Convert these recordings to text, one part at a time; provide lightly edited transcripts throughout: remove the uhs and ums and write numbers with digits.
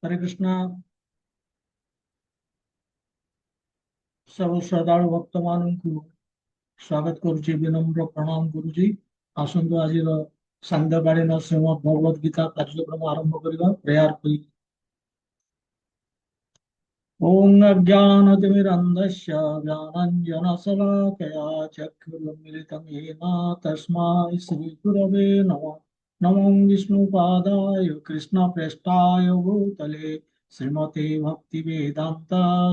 हरे कृष्णा। सब श्रद्धालु भक्त मानू स्वागत करुच्ची विनम्र प्रणाम गुरुजी। आसतु आज सांध्यकालीन श्रीमद भगवद गीता कार्यक्रम आरंभ करवा प्रेयर करी। ओम अज्ञानतिमिरन्धस्य ज्ञानाञ्जनशलाकया चक्षुरुन्मिलितं येन तस्मै श्रीगुरवे नमः। नमो विष्णुपादाय कृष्णप्रेष्ठाय भूतले श्रीमते भक्तिवेदान्त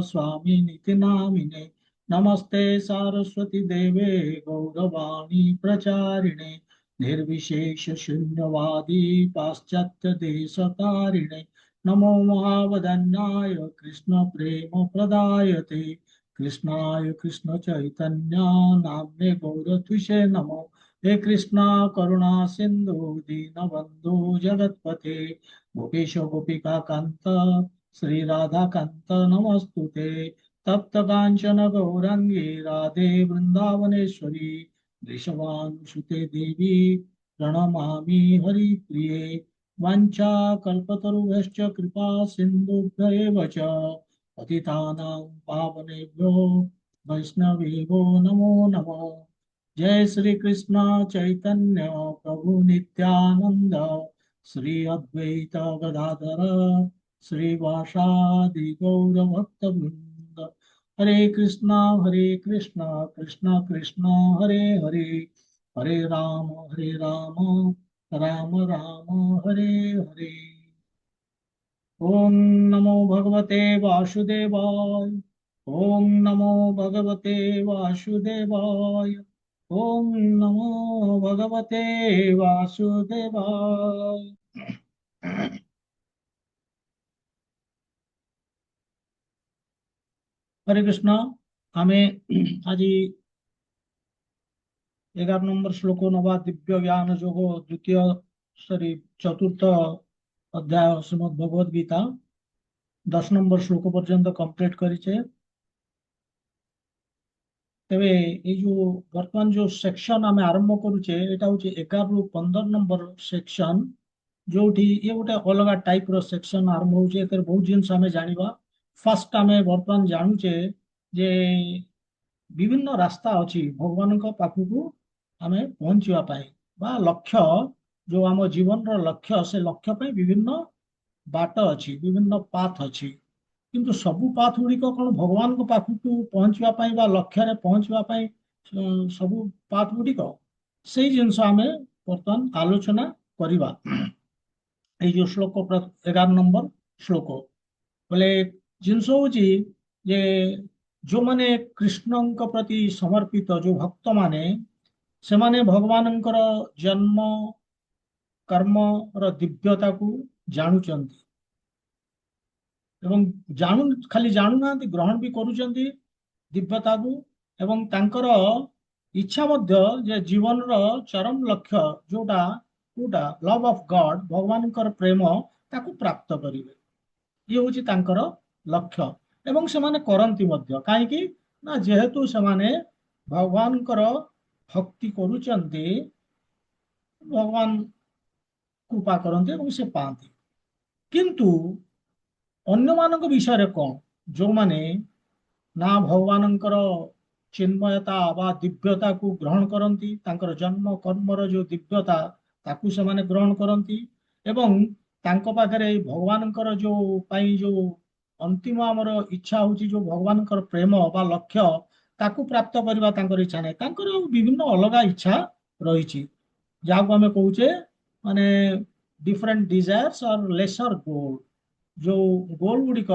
स्वामिनिति नामिने। नमस्ते सारस्वती देवे गौरवाणी प्रचारिणे निर्विशेष शून्यवादी पाश्चात्य देशतारिणे। नमो महावदन्याय कृष्ण प्रेम प्रदायते कृष्णाय कृष्ण चैतन्य नाम्ने गौरत्विषे नमो। हे कृष्णा करुणा सिंधु दीनबंधु जगत्पते गोपेश गोपिका कांत श्री राधा कांत नमस्तुते। तप्त कांचन गौरंगी राधे वृंदावनेश्वरी वृषभानुसुते देवी प्रणमामि हरिप्रिये। वाञ्छाकल्पतरुभ्यश्च कृपा सिन्धुभ्य एव च पतितानां पावनेभ्यो वैष्णवेभ्यो नमो नमः। जय श्री कृष्ण चैतन्य प्रभु नित्यानंद श्री अद्वैत गदाधर श्रीवासादि गौर भक्तवृंद। हरे कृष्णा कृष्ण कृष्ण हरे हरे हरे राम राम राम हरे हरे। ओम नमो भगवते वासुदेवाय। ओम नमो भगवते वासुदेवाय। ओम नमो भगवते वासुदेवाय। हरे कृष्ण। आमे आज 11 नंबर श्लोक नवा दिव्य ज्ञान जोग द्वितीय सॉरी चतुर्थ अध्याय श्रीमद् भगवद गीता 10 नंबर श्लोक पर्यंत कंप्लीट करिचे। तेबे ये जो वर्तमान जो सेक्शन आम आरंभ करुचे एटा हूँ 11 ରୁ 15 नंबर सेक्शन जो ये गोटे अलग टाइप रो सेक्शन आरंभ होचे। बहुत जिन आम जाना फास्ट आम वर्तमान जानूचे जे विभिन्न रास्ता अच्छी भगवान पाखक आम पहुँचापी बा लक्ष्य जो आम जीवन लक्ष्य से लक्ष्य पे विभिन्न बाट अच्छी विभिन्न पाथ अच्छी किंतु सबु पाथ गुड़िक कौन भगवान को पाखक पहुँचापी बा लक्ष्य रे पहुँचापी सबु पाथ गुड़िक से जिनस आम बर्तमान आलोचना करवा। जो श्लोक 11 नंबर श्लोक बोले जिनस हूँ जे जो माने कृष्ण प्रति समर्पित जो भक्त माने से माने भगवानंकर जन्म कर्म र दिव्यता को जानुचंती एवं जानू खाली जानू ना ग्रहण भी करुचंती दिव्यता को एवं तांकर इच्छा मध्य जे जीवन र चरम लक्ष्य जोटा कोटा लव ऑफ गॉड भगवान प्रेम ताकू प्राप्त करिवे ये हूँ तांकर लक्ष्य एवं से माने करंती मध्य काहेकि ना जेहेतु से माने भगवान भक्ति करुचंती भगवान कृपा करते एवं से पाती किंतु अन्य मानक विषय कौन जो माने ना भगवानंकर चिन्मयता बा दिव्यता को ग्रहण करती तांकर जन्म कर्मर जो दिव्यता ताकू से माने ग्रहण करती एवं तांको पाखरे भगवानंकर जो पाई जो अंतिम आमर इच्छा हूँ जो भगवानंकर प्रेम बा लक्ष्य ताकू प्राप्त करवा तांकर इच्छा नहीं तांकर विभिन्न अलग इच्छा रही जहाँ को आम कहे माने डिफरेंट डिजायर्स और लेसर गोल जो गोल गुड़िक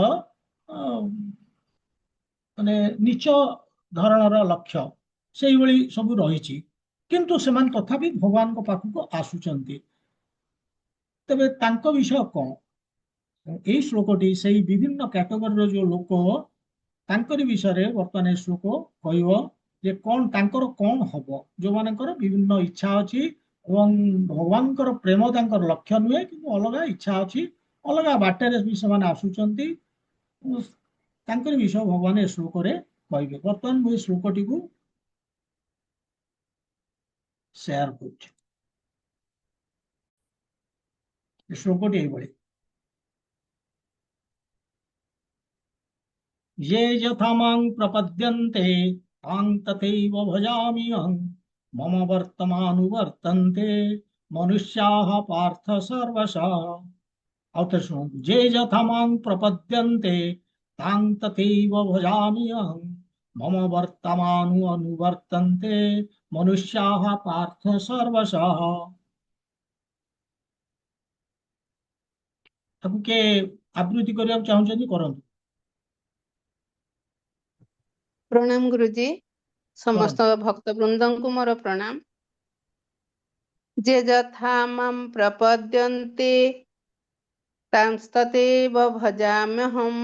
माने नीच धरणर लक्ष्य से सब रही किंतु से तथापि भगवान पाखक आसुचंती तेबे तांको विषय कौन यही श्लोकटी से विभिन्न कैटेगोरी जो लोक तांकरी विषय वर्तमान श्लोक कह जे कौन तांकर कौन हम जो मानकर विभिन्न इच्छा अच्छी एवं भगवान प्रेम तांकर लक्ष्य नुहे कि अलग इच्छा अच्छी अलग बाटर भी से आसुचंती तांकर विषय भगवान ए श्लोक कहे बर्तमान मुझे श्लोकटी को शेयर कर श्लोकटी ये ये यथा मां प्रपद्यन्ते तां तथैव भजामि अहं मम वर्तमानुवर्तन्ते मनुष्याः पार्थ सर्वशः। और तो सुनो, ये यथा मां प्रपद्यन्ते तां तथैव भजामि अहं मम वर्तमानु अनुवर्तन्ते मनुष्याः पार्थ सर्वशः। ତାକୁ କିଏ ଆବୃତ୍ତି କରିବାକୁ ଚାହୁଁଛନ୍ତି କରନ୍ତୁ। प्रणाम गुरुजी। କରନ୍ତୁ। समस्त भक्त वृंदଙ୍କୁ ମୋର प्रणाम। जे यथा मां प्रपद्यन्ते तांस्तथैव भजाम्यहं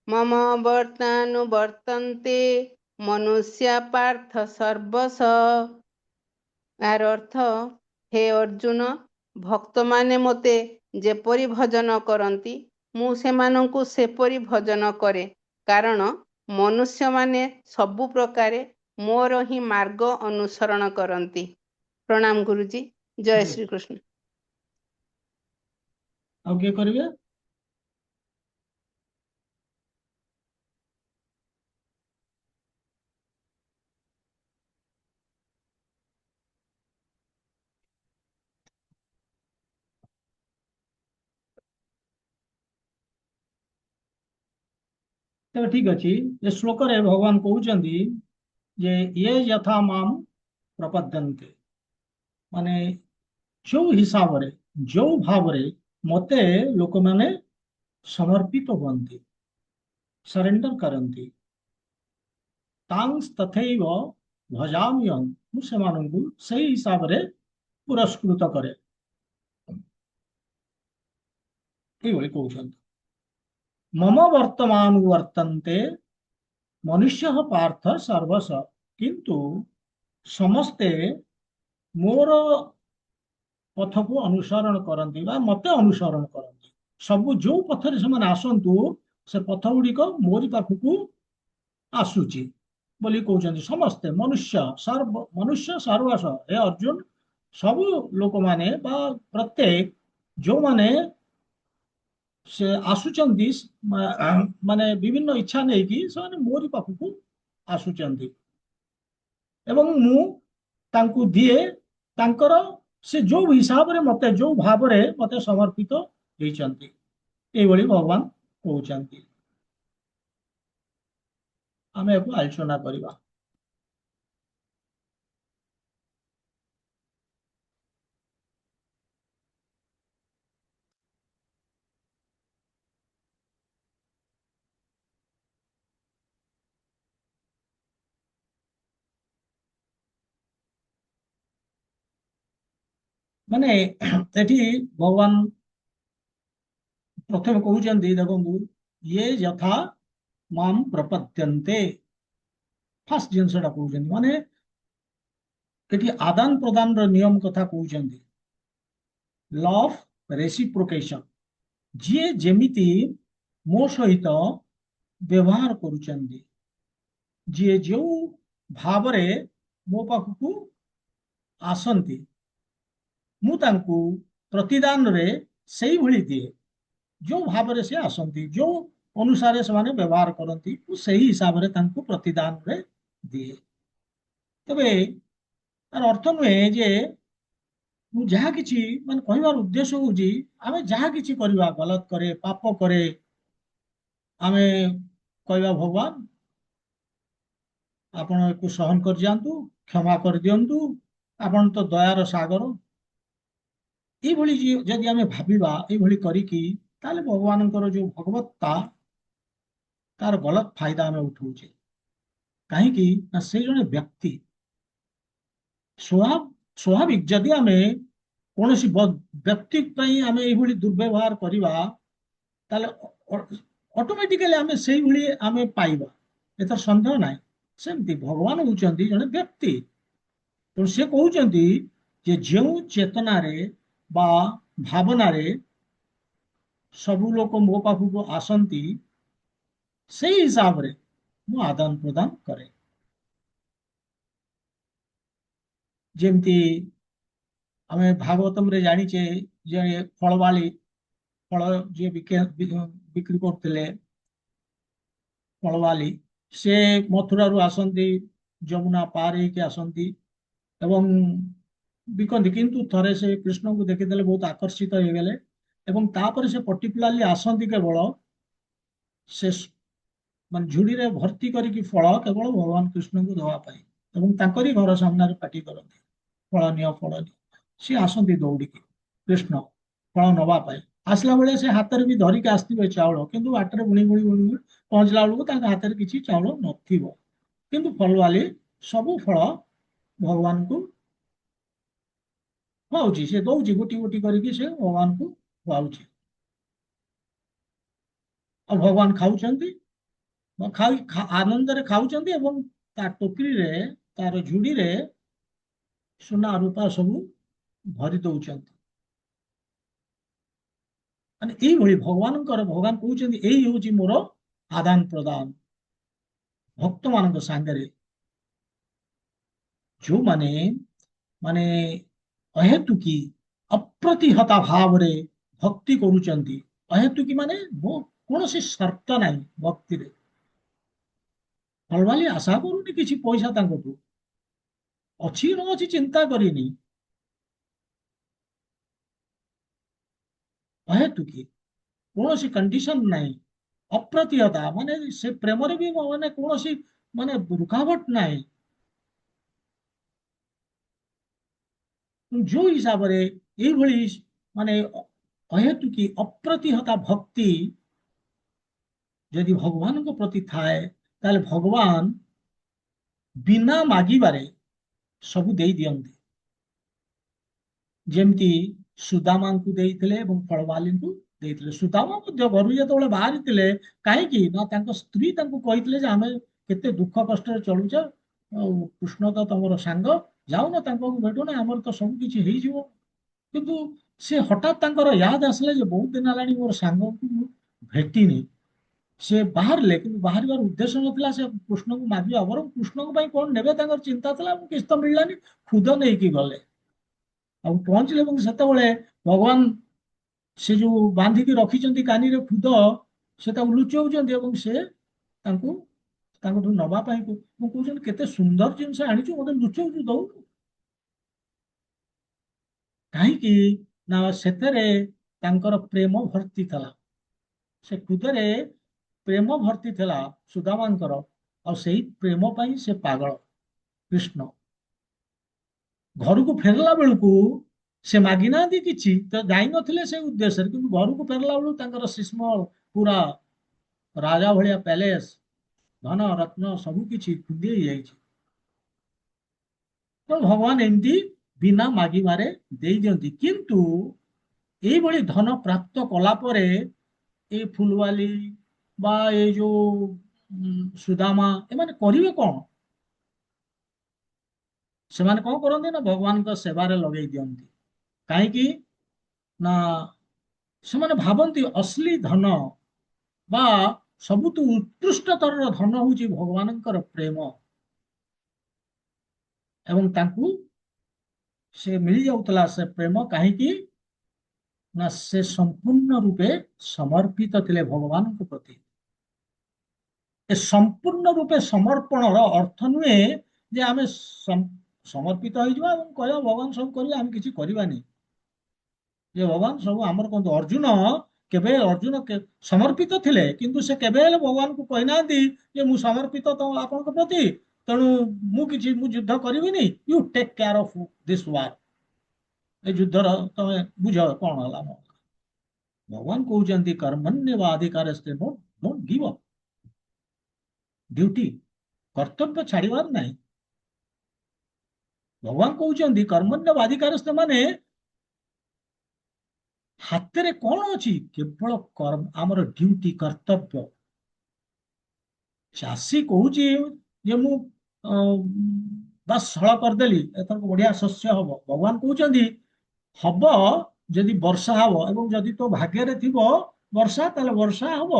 मम वर्तानुवर्तन्ते मनुष्या पार्थ सर्वशः। ଏହାର ଅର୍ଥ, ହେ ଅର୍ଜୁନ, ଭକ୍ତମାନେ ମୋତେ ଯେପରି ଭଜନ କରନ୍ତି ମୁଁ ସେମାନଙ୍କୁ ସେପରି ଭଜନ କରେ, କାରଣ ମନୁଷ୍ୟମାନେ ସବୁ ପ୍ରକାରେ ମୋର ହିଁ ମାର୍ଗ ଅନୁସରଣ କରନ୍ତି। ପ୍ରଣାମ ଗୁରୁଜୀ। ଜୟ ଶ୍ରୀକୃଷ୍ଣ। ଆଉ କିଏ କରିବେ? ତେବେ ଠିକ ଅଛି, ଏ ଶ୍ଲୋକରେ ଭଗବାନ କହୁଛନ୍ତି ଯେ ଇଏ ଯଥା ମାମ୍ ପ୍ରପଦ୍ୟନ୍ତେ, ମାନେ ଯୋଉ ହିସାବରେ ଯୋଉ ଭାବରେ ମତେ ଲୋକମାନେ ସମର୍ପିତ ହୁଅନ୍ତି, ସରେଣ୍ଡର କରନ୍ତି, ତାଂସ୍ ତଥୈବ ଭଜାମି ଅହଂ, ମୁଁ ସେମାନଙ୍କୁ ସେଇ ହିସାବରେ ପୁରସ୍କୃତ କରେ। ଏଇଭଳି କହୁଛନ୍ତି। ମମ ବର୍ତ୍ତମାନ ବର୍ତ୍ତନ୍ତେ ମନୁଷ୍ୟ ପାର୍ଥ ସର୍ବଶ, କିନ୍ତୁ ସମସ୍ତେ ମୋର ପଥକୁ ଅନୁସରଣ କରନ୍ତି ବା ମତେ ଅନୁସରଣ କରନ୍ତି। ସବୁ ଯୋଉ ପଥରେ ସେମାନେ ଆସନ୍ତୁ, ସେ ପଥ ଗୁଡିକ ମୋରି ପାଖକୁ ଆସୁଛି ବୋଲି କହୁଛନ୍ତି। ସମସ୍ତେ ମନୁଷ୍ୟ ସର୍ବଶ, ହେ ଅର୍ଜୁନ, ସବୁ ଲୋକମାନେ ବା ପ୍ରତ୍ୟେକ ଯୋଉମାନେ ସେ ଆସୁଛନ୍ତି, ମାନେ ବିଭିନ୍ନ ଇଚ୍ଛା ନେଇକି ସେମାନେ ମୋରି ପାଖକୁ ଆସୁଛନ୍ତି ଏବଂ ମୁଁ ତାଙ୍କୁ ଦିଏ ତାଙ୍କର, ସେ ଯୋଉ ହିସାବରେ ମତେ ଯୋଉ ଭାବରେ ମତେ ସମର୍ପିତ ହେଇଛନ୍ତି। ଏଇଭଳି ଭଗବାନ କହୁଛନ୍ତି। ଆମେ ଏହାକୁ ଆଲୋଚନା କରିବା। ମାନେ ଏଠି ଭଗବାନ ପ୍ରଥମେ କହୁଛନ୍ତି, ଦେଖନ୍ତୁ, ଇଏ ଯଥା ମାମ୍ ପ୍ରପଦ୍ୟନ୍ତେ, ଫାର୍ଷ୍ଟ ଜିନିଷଟା କହୁଛନ୍ତି, ମାନେ ଏଠି ଆଦାନ ପ୍ରଦାନର ନିୟମ କଥା କହୁଛନ୍ତି। ଲ ଅଫ ରେସିପ୍ରୋକେସନ, ଯିଏ ଯେମିତି ମୋ ସହିତ ବ୍ୟବହାର କରୁଛନ୍ତି, ଯିଏ ଯୋଉ ଭାବରେ ମୋ ପାଖକୁ ଆସନ୍ତି, ମୁଁ ତାଙ୍କୁ ପ୍ରତିଦାନରେ ସେଇଭଳି ଦିଏ। ଯୋଉ ଭାବରେ ସେ ଆସନ୍ତି, ଯୋଉ ଅନୁସାରେ ସେମାନେ ବ୍ୟବହାର କରନ୍ତି, ମୁଁ ସେହି ହିସାବରେ ତାଙ୍କୁ ପ୍ରତିଦାନରେ ଦିଏ। ତେବେ ତାର ଅର୍ଥ ନୁହେଁ ଯେ ମୁଁ ଯାହା କିଛି, ମାନେ କହିବାର ଉଦ୍ଦେଶ୍ୟ ହଉଛି, ଆମେ ଯାହା କିଛି କରିବା, ଗଲତ କରେ, ପାପ କରେ, ଆମେ କହିବା ଭଗବାନ ଆପଣ ଏକୁ ସହନ କରିଯାଆନ୍ତୁ, କ୍ଷମା କରିଦିଅନ୍ତୁ, ଆପଣ ତ ଦୟାର ସାଗର। ଏଇଭଳି ଯଦି ଆମେ ଭାବିବା ଏଇଭଳି କରିକି, ତାହେଲେ ଭଗବାନଙ୍କର ଯୋଉ ଭଗବତ୍ତା, ତାର ଗଲତ ଫାଇଦା ଆମେ ଉଠଉଛେ। କାହିଁକି ନା ସେ ଜଣେ ବ୍ୟକ୍ତି। ସ୍ୱାଭାବିକ ଯଦି ଆମେ କୌଣସି ବ୍ୟକ୍ତି ପାଇଁ ଆମେ ଏଇଭଳି ଦୁର୍ବ୍ୟବହାର କରିବା, ତାହେଲେ ଅଟୋମେଟିକାଲି ଆମେ ସେଇଭଳି ଆମେ ପାଇବା, ଏଥର ସନ୍ଦେହ ନାହିଁ। ସେମିତି ଭଗବାନ ହଉଛନ୍ତି ଜଣେ ବ୍ୟକ୍ତି। ତେଣୁ ସେ କହୁଛନ୍ତି ଯେ ଯେଉଁ ଚେତନାରେ ବା ଭାବନାରେ ସବୁ ଲୋକ ମୋ ପାଖକୁ ଆସନ୍ତି, ସେଇ ହିସାବରେ ମୁଁ ଆଦାନ ପ୍ରଦାନ କରେ। ଯେମିତି ଆମେ ଭାଗବତମରେ ଜାଣିଛେ ଯେ ଫଳବାଳୀ, ଫଳ ଯିଏ ବିକ୍ରି କରୁଥିଲେ, ଫଳବାଲି ସେ ମଥୁରାରୁ ଆସନ୍ତି, ଯମୁନା ପାର ହେଇକି ଆସନ୍ତି ଏବଂ ବିକନ୍ତି, କିନ୍ତୁ ଥରେ ସେ କୃଷ୍ଣଙ୍କୁ ଦେଖିଦେଲେ ବହୁତ ଆକର୍ଷିତ ହେଇଗଲେ ଏବଂ ତାପରେ ସେ ପର୍ଟିକୁଲାରଲି ଆସନ୍ତି କେବଳ ସେ ମାନେ ଝୁଡିରେ ଭର୍ତ୍ତି କରିକି ଫଳ କେବଳ ଭଗବାନ କୃଷ୍ଣଙ୍କୁ ଦେବା ପାଇଁ ଏବଂ ତାଙ୍କରି ଘର ସାମ୍ନାରେ ପାଟି କରନ୍ତି, ଫଳ ନିଅ ଫଳ ନିଅ। ସିଏ ଆସନ୍ତି ଦୌଡ଼ିକି କୃଷ୍ଣ ଫଳ ନବା ପାଇଁ। ଆସିଲା ବେଳେ ସେ ହାତରେ ବି ଧରିକି ଆସିଥିବେ ଚାଉଳ, କିନ୍ତୁ ବାଟରେ ବୁଣି ବୁଣି ବୁଣି ବୁଣି ପହଞ୍ଚିଲା ବେଳକୁ ତାଙ୍କ ହାତରେ କିଛି ଚାଉଳ ନଥିବ। କିନ୍ତୁ ଫଳବାଲି ସବୁ ଫଳ ଭଗବାନଙ୍କୁ ଖୁଆଉଛି, ସେ ଦଉଛି ଗୋଟି ଗୋଟି କରିକି ସେ ଭଗବାନଙ୍କୁ ଖୁଆଉଛି ଆଉ ଭଗବାନ ଖାଉଛନ୍ତି, ଆନନ୍ଦରେ ଖାଉଛନ୍ତି ଏବଂ ତା ଟୋକରିରେ ତାର ଝୁଡିରେ ସୁନା ରୂପା ସବୁ ଭରି ଦଉଛନ୍ତି। ମାନେ ଏଇଭଳି ଭଗବାନ କହୁଛନ୍ତି ଏଇ ହଉଛି ମୋର ଆଦାନ ପ୍ରଦାନ ଭକ୍ତ ମାନଙ୍କ ସାଙ୍ଗରେ, ଯୋଉମାନେ ମାନେ ଅହେତୁକି ଅପ୍ରତିହତା ଭାବରେ ଭକ୍ତି କରୁଛନ୍ତି। ଅହେତୁକି ମାନେ କୌଣସି ସର୍ତ୍ତ ନାହିଁ ଭକ୍ତିରେ। ଫଳବାଲି ଆଶା କରୁନି କିଛି ପଇସା ତାଙ୍କଠୁ, ଅଛି ନ ଅଛି ଚିନ୍ତା କରିନି, ଅହେତୁକି କୌଣସି କଣ୍ଡିସନ ନାହିଁ। ଅପ୍ରତିହତା ମାନେ ସେ ପ୍ରେମରେ ବି ମାନେ କୌଣସି ମାନେ ରୁକାବଟ ନାହିଁ। ଯୋଉ ହିସାବରେ ଏଇଭଳି ମାନେ ଅହେତୁକି ଅପ୍ରତିହତା ଭକ୍ତି ଯଦି ଭଗବାନଙ୍କ ପ୍ରତି ଥାଏ, ତାହେଲେ ଭଗବାନ ବିନା ମାଗିବାରେ ସବୁ ଦେଇ ଦିଅନ୍ତି। ଯେମିତି ସୁଦାମାଙ୍କୁ ଦେଇଥିଲେ ଏବଂ ଫଳବାଲିଙ୍କୁ ଦେଇଥିଲେ। ସୁଦାମା ମଧ୍ୟ ଘରୁ ଯେତେବେଳେ ବାହାରିଥିଲେ, କାହିଁକି ନା ତାଙ୍କ ସ୍ତ୍ରୀ ତାଙ୍କୁ କହିଥିଲେ ଯେ ଆମେ କେତେ ଦୁଃଖ କଷ୍ଟରେ ଚଳୁଛ, ଆଉ କୃଷ୍ଣ ତ ତମର ସାଙ୍ଗ, ଯାଉନ ତାଙ୍କୁ ଭେଟୁନା, ଆମର ତ ସବୁ କିଛି ହେଇଯିବ। କିନ୍ତୁ ସେ ହଠାତ୍ ତାଙ୍କର ୟାଦ ଆସିଲା ଯେ ବହୁତ ଦିନ ହେଲାଣି ମୋର ସାଙ୍ଗକୁ ମୁଁ ଭେଟିନି। ସେ ବାହାରିଲେ, କିନ୍ତୁ ବାହାରିବାର ଉଦ୍ଦେଶ୍ୟ ନଥିଲା ସେ କୃଷ୍ଣଙ୍କୁ ମାଗିବା, ବରଂ କୃଷ୍ଣଙ୍କ ପାଇଁ କଣ ନେବେ ତାଙ୍କର ଚିନ୍ତା ଥିଲା, କିଛି ତ ମିଳିଲାନି, ଖୁଦ ନେଇକି ଗଲେ ଆଉ ପହଞ୍ଚିଲେ। ଏବଂ ସେତେବେଳେ ଭଗବାନ ସେ ଯୋଉ ବାନ୍ଧିକି ରଖିଛନ୍ତି କାନିରେ ଖୁଦ, ସେ ତାକୁ ଲୁଚଉଛନ୍ତି ଏବଂ ସେ ତାଙ୍କୁ ତାଙ୍କଠୁ ନବା ପାଇଁ ମୁଁ କହୁଛନ୍ତି କେତେ ସୁନ୍ଦର ଜିନିଷ ଆଣିଛୁ, ମତେ ଲୁଚଉଛୁ, ଦଉନୁ କାହିଁକି ନା ସେଥିରେ ତାଙ୍କର ପ୍ରେମ ଭର୍ତ୍ତି ଥିଲା। ସେ ଖୁଦରେ ପ୍ରେମ ଭର୍ତ୍ତି ଥିଲା ସୁଦାମାଙ୍କର, ଆଉ ସେଇ ପ୍ରେମ ପାଇଁ ସେ ପାଗଳ କୃଷ୍ଣ। ଘରକୁ ଫେରିଲା ବେଳକୁ ସେ ମାଗିନାହାନ୍ତି କିଛି, ତ ଯାଇନଥିଲେ ସେ ଉଦ୍ଦେଶ୍ୟରେ, କିନ୍ତୁ ଘରକୁ ଫେରିଲା ବେଳକୁ ତାଙ୍କର ଶିଶ୍ମ ପୁରା ରାଜା ଭଳିଆ ପ୍ୟାଲେସ, ଧନ ରତ୍ନ ସବୁ କିଛି ଖୁନ୍ଦି ହେଇଯାଇଛି। ତ ଭଗବାନ ଏମିତି ବିନା ମାଗିବାରେ ଦେଇ ଦିଅନ୍ତି। କିନ୍ତୁ ଏଇଭଳି ଧନ ପ୍ରାପ୍ତ କଲା ପରେ ଏ ଫୁଲବାଲି ବା ଏଇ ଯୋଉ ସୁଦାମା ଏମାନେ କରିବେ କଣ? ସେମାନେ କଣ କରନ୍ତି ନା ଭଗବାନଙ୍କ ସେବାରେ ଲଗେଇ ଦିଅନ୍ତି। କାହିଁକି ନା ସେମାନେ ଭାବନ୍ତି ଅସଲି ଧନ ବା ସବୁଠୁ ଉତ୍କୃଷ୍ଟତର ଧନ ହଉଛି ଭଗବାନଙ୍କର ପ୍ରେମ, ଏବଂ ତାଙ୍କୁ ସେ ମିଳିଯାଉଥିଲା ସେ ପ୍ରେମ। କାହିଁକି ନା ସେ ସମ୍ପୂର୍ଣ୍ଣ ରୂପେ ସମର୍ପିତ ଥିଲେ ଭଗବାନଙ୍କ ପ୍ରତି। ଏ ସମ୍ପୂର୍ଣ୍ଣ ରୂପେ ସମର୍ପଣର ଅର୍ଥ ନୁହେଁ ଯେ ଆମେ ସମର୍ପିତ ହେଇଯିବା ଏବଂ କହିବା ଭଗବାନ ସବୁ କରିବେ, ଆମେ କିଛି କରିବାନି। ଯେ ଭଗବାନ ସବୁ ଆମର କହନ୍ତୁ, ଅର୍ଜୁନ ସମର୍ପିତ ଥିଲେ, କିନ୍ତୁ ସେ କେବେ ହେଲେ ଭଗବାନଙ୍କୁ କହିନାହାନ୍ତି ଯେ ମୁଁ ସମର୍ପିତ ତ ଆପଣଙ୍କ ପ୍ରତି, ତେଣୁ ମୁଁ ଯୁଦ୍ଧ କରିବିନି, you take care of this war, ଏ ଯୁଦ୍ଧର ତମେ ବୁଝ କଣ ହେଲା। ଭଗବାନ କହୁଛନ୍ତି କର୍ମଣ୍ୟେବାଧିକାରସ୍ତେ, ଡୋଣ୍ଟ ଗିଭ୍ ଅପ୍ ଡ୍ୟୁଟି, କର୍ତ୍ତବ୍ୟ ଛାଡିବାର ନାହିଁ। ଭଗବାନ କହୁଛନ୍ତି କର୍ମଣ୍ୟବାଧିକାରସ୍ତେ ମାନେ ହାତରେ କଣ ଅଛି, କେବଳ ଆମର ଡ୍ୟୁଟି, କର୍ତ୍ତବ୍ୟ। ଚାଷୀ କହୁଛି ଯେ ମୁଁ ବାସ୍ ହଳ କରିଦେଲି, ଏଥର ବଢିଆ ଶସ୍ୟ ହବ। ଭଗବାନ କହୁଛନ୍ତି ହବ ଯଦି ବର୍ଷା ହବ, ଏବଂ ଯଦି ତୋ ଭାଗ୍ୟରେ ଥିବ ବର୍ଷା, ତାହେଲେ ବର୍ଷା ହବ।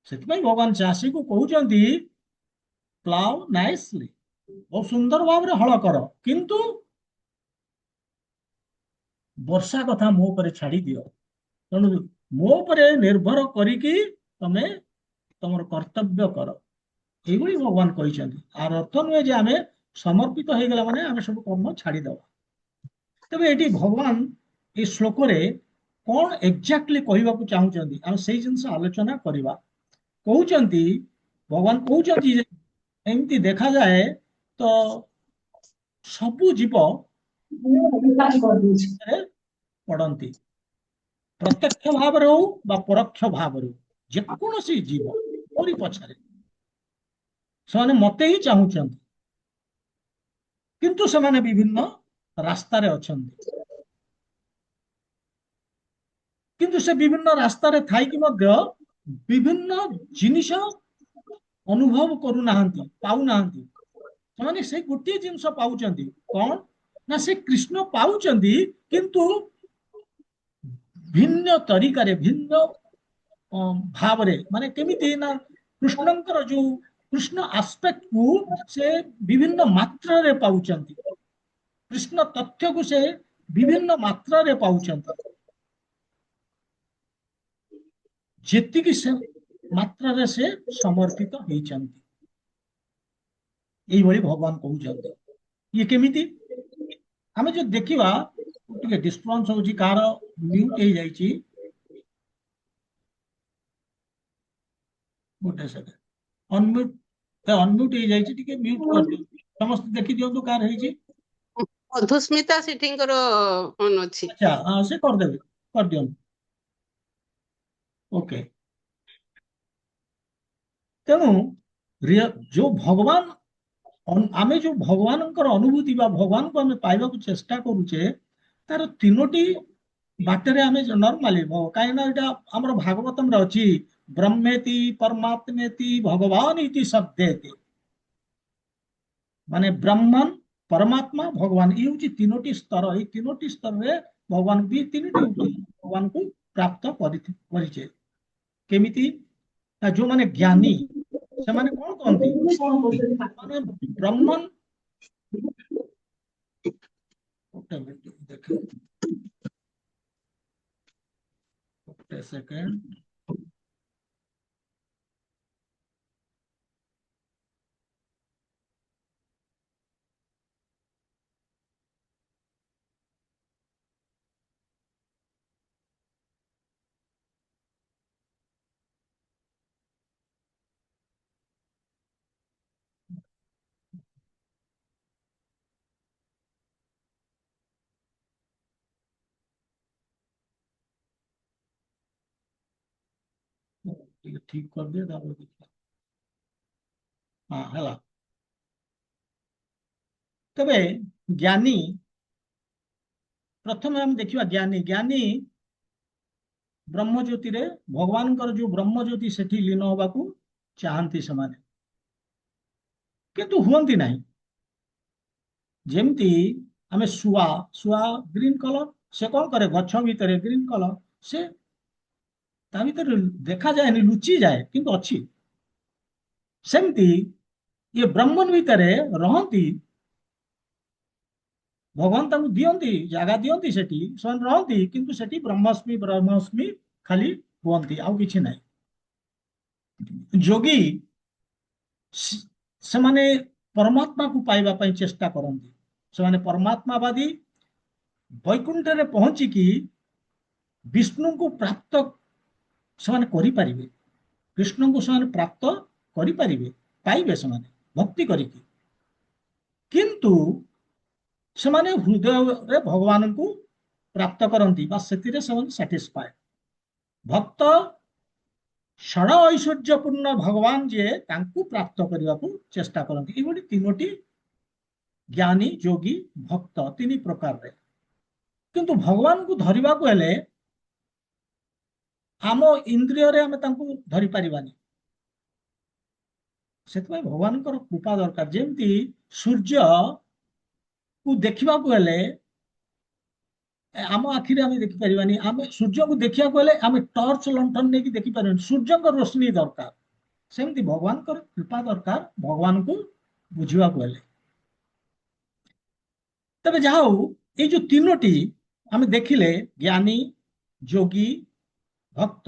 ସେଥିପାଇଁ ଭଗବାନ ଚାଷୀକୁ କହୁଛନ୍ତି ପ୍ଲାଉ ନାଇସଲି, ବହୁତ ସୁନ୍ଦର ଭାବରେ ହଳ କର, କିନ୍ତୁ ବର୍ଷା କଥା ମୋ ଉପରେ ଛାଡି ଦିଅ। ତେଣୁ ମୋ ଉପରେ ନିର୍ଭର କରିକି ତମେ ତମର କର୍ତ୍ତବ୍ୟ କର, এইଭଳି ଭଗବାନ କହିଛନ୍ତି। ଆର ଅର୍ଥ ନୁହେଁ ଯେ ଆମେ ସମର୍ପିତ ହେଇଗଲା ମାନେ ଆମେ ସବୁ କର୍ମ ଛାଡ଼ିଦବା। ତେବେ ଏଠି ଭଗବାନ এই ଶ୍ଲୋକରେ କଣ ଏକ୍ଜାକ୍ଟଲି କହିବାକୁ ଚାହୁଁଛନ୍ତି ଆମେ ସେଇ ଜିନିଷ ଆଲୋଚନା କରିବା। କହୁଛନ୍ତି, ଭଗବାନ କହୁଛନ୍ତି ଯେ ଏମିତି ଦେଖାଯାଏ ତ ସବୁ ଜୀବ ପଡନ୍ତି, ପ୍ରତ୍ୟକ୍ଷ ଭାବରେ ହଉ ବା ପରୋକ୍ଷ ଭାବରେ ହଉ, ଯେକୌଣସି ଜୀବ ମୋରି ପଛରେ ସେମାନେ ମତେ ହିଁ ଚାହୁଁଛନ୍ତି, କିନ୍ତୁ ସେମାନେ ବିଭିନ୍ନ ରାସ୍ତାରେ ଅଛନ୍ତି। କିନ୍ତୁ ସେ ବିଭିନ୍ନ ରାସ୍ତାରେ ଥାଇକି ମଧ୍ୟ ବିଭିନ୍ନ ଜିନିଷ ଅନୁଭବ କରୁନାହାନ୍ତି, ପାଉନାହାନ୍ତି। ସେମାନେ ସେ ଗୋଟିଏ ଜିନିଷ ପାଉଛନ୍ତି, କଣ ନା ସେ କୃଷ୍ଣ ପାଉଛନ୍ତି, କିନ୍ତୁ ଭିନ୍ନ ତରିକାରେ, ଭିନ୍ନ ଭାବରେ, ମାନେ କେମିତି ନା କୃଷ୍ଣଙ୍କର ଯୋଉ କୃଷ୍ଣ ଆସ୍ପେକ୍ଟକୁ ସେ ବିଭିନ୍ନ ମାତ୍ରାରେ ପାଉଛନ୍ତି, କୃଷ୍ଣ ତଥ୍ୟକୁ ସେ ବିଭିନ୍ନ ମାତ୍ରାରେ ପାଉଛନ୍ତି, ଯେତିକି ସେ ମାତ୍ରାରେ ସେ ସମର୍ପିତ ହେଇଛନ୍ତି। এইଭଳି ଭଗବାନ କହୁଛନ୍ତି। ଇଏ କେମିତି ଆମେ ଯଦି ଦେଖିବା, ଟିକେ ଡିଷ୍ଟର୍ବାନ୍ସ ହଉଛି, କାହାର ମ୍ୟୁଟ ହେଇଯାଇଛି, ଗୋଟେ ସେକେଣ୍ଡ, ଅନମ୍ୟୁଟ ଅନମ୍ୟୁଟ ହେଇଯାଇଛି, ଟିକେ ମ୍ୟୁଟ କରିଦିଅନ୍ତୁ, ସମସ୍ତେ ଦେଖି ଦିଅନ୍ତୁ କାହାର ହେଇଛି। ମଧୁସ୍ମିତା ସେଠୀଙ୍କର ଅନ୍ ଅଛି। ଆଚ୍ଛା, ସେ କରିଦେବେ, କରିଦିଅନ୍ତୁ। ଓକେ, ତେଣୁ ଯୋଉ ଭଗବାନ, ଆମେ ଯୋଉ ଭଗବାନଙ୍କର ଅନୁଭୂତି ବା ଭଗବାନଙ୍କୁ ଆମେ ପାଇବାକୁ ଚେଷ୍ଟା କରୁଛେ, ତାର ତିନୋଟି ବାଟରେ ଆମେ ନର୍ମାଲି, କାହିଁକିନା ଏଇଟା ଆମର ଭାଗବତମରେ ଅଛି, ବ୍ରହ୍ମେତି ପରମାତ୍ମେତି ଭଗବାନ ଇତି ଶବ୍ଦେତି, ମାନେ ବ୍ରହ୍ମନ, ପରମାତ୍ମା, ଭଗବାନ, ଇଏ ହଉଛି ତିନୋଟି ସ୍ତର। ଏଇ ତିନୋଟି ସ୍ତରରେ ଭଗବାନ ବି ତିନିଟି ଭଗବାନଙ୍କୁ ପ୍ରାପ୍ତ କରିଛେ। କେମିତି ନା ଯୋଉମାନେ ଜ୍ଞାନୀ ସେମାନେ କଣ କହନ୍ତି, ମାନେ ବ୍ରହ୍ମନ, ଦେଖେ ଗୋଟେ ସେକେଣ୍ଡ, ଟିକେ ଠିକ କରିଦିଏ, ତାପରେ ଦେଖିବା। ହଁ, ହେଲା। ତେବେ ଜ୍ଞାନୀ, ପ୍ରଥମେ ଆମେ ଦେଖିବା ଜ୍ଞାନୀ। ଜ୍ଞାନୀ ବ୍ରହ୍ମଜ୍ୟୋତିରେ, ଭଗବାନଙ୍କର ଯୋଉ ବ୍ରହ୍ମଜ୍ୟୋତି ସେଠି ଲୀନ ହବାକୁ ଚାହାନ୍ତି ସେମାନେ, କିନ୍ତୁ ହୁଅନ୍ତି ନାହିଁ। ଯେମିତି ଆମେ ଶୁଆ, ଶୁଆ ଗ୍ରୀନ କଲର, ସେ କଣ କରେ, ଗଛ ଭିତରେ ଗ୍ରୀନ କଲର, ସେ ତା ଭିତରେ ଦେଖାଯାଏନି, ଲୁଚିଯାଏ, କିନ୍ତୁ ଅଛି। ସେମିତି ଇଏ ବ୍ରହ୍ମନ ଭିତରେ ରହନ୍ତି, ଭଗବାନ ତାଙ୍କୁ ଦିଅନ୍ତି, ଜାଗା ଦିଅନ୍ତି, ସେଠି ସେମାନେ ରହନ୍ତି, କିନ୍ତୁ ସେଠି ବ୍ରହ୍ମାସ୍ମି ବ୍ରହ୍ମାସ୍ମି ଖାଲି ହୁଅନ୍ତି, ଆଉ କିଛି ନାହିଁ। ଯୋଗୀ ସେମାନେ ପରମାତ୍ମାକୁ ପାଇବା ପାଇଁ ଚେଷ୍ଟା କରନ୍ତି, ସେମାନେ ପରମାତ୍ମାବାଦୀ, ବୈକୁଣ୍ଠରେ ପହଞ୍ଚିକି ବିଷ୍ଣୁଙ୍କୁ ପ୍ରାପ୍ତ ସେମାନେ କରିପାରିବେ, କୃଷ୍ଣଙ୍କୁ ସେମାନେ ପ୍ରାପ୍ତ କରିପାରିବେ, ପାଇବେ ସେମାନେ ଭକ୍ତି କରିକି, କିନ୍ତୁ ସେମାନେ ହୃଦୟରେ ଭଗବାନଙ୍କୁ ପ୍ରାପ୍ତ କରନ୍ତି ବା ସେଥିରେ ସେମାନେ ସାଟିସ୍ଫାଏ। ଭକ୍ତ ଷଡ଼ ଐଶ୍ୱର୍ଯ୍ୟପୂର୍ଣ୍ଣ ଭଗବାନ ଯିଏ, ତାଙ୍କୁ ପ୍ରାପ୍ତ କରିବାକୁ ଚେଷ୍ଟା କରନ୍ତି। ଏଇଭଳି ତିନୋଟି ଜ୍ଞାନୀ, ଯୋଗୀ, ଭକ୍ତ, ତିନି ପ୍ରକାରରେ। କିନ୍ତୁ ଭଗବାନଙ୍କୁ ଧରିବାକୁ ହେଲେ ଆମ ଇନ୍ଦ୍ରିୟରେ ଆମେ ତାଙ୍କୁ ଧରିପାରିବାନି, ସେଥିପାଇଁ ଭଗବାନଙ୍କର କୃପା ଦରକାର। ଯେମିତି ସୂର୍ଯ୍ୟକୁ ଦେଖିବାକୁ ହେଲେ ଆମ ଆଖିରେ ଆମେ ଦେଖିପାରିବାନି, ଆମେ ସୂର୍ଯ୍ୟକୁ ଦେଖିବାକୁ ହେଲେ ଆମେ ଟର୍ଚ୍ଚ ଲଣ୍ଠନ ନେଇକି ଦେଖିପାରିବାନି, ସୂର୍ଯ୍ୟଙ୍କ ରୋଶନୀ ଦରକାର। ସେମିତି ଭଗବାନଙ୍କର କୃପା ଦରକାର ଭଗବାନଙ୍କୁ ବୁଝିବାକୁ ହେଲେ। ତେବେ ଯାହା ହଉ, ଏଇ ଯୋଉ ତିନୋଟି ଆମେ ଦେଖିଲେ, ଜ୍ଞାନୀ, ଯୋଗୀ, ଭକ୍ତ,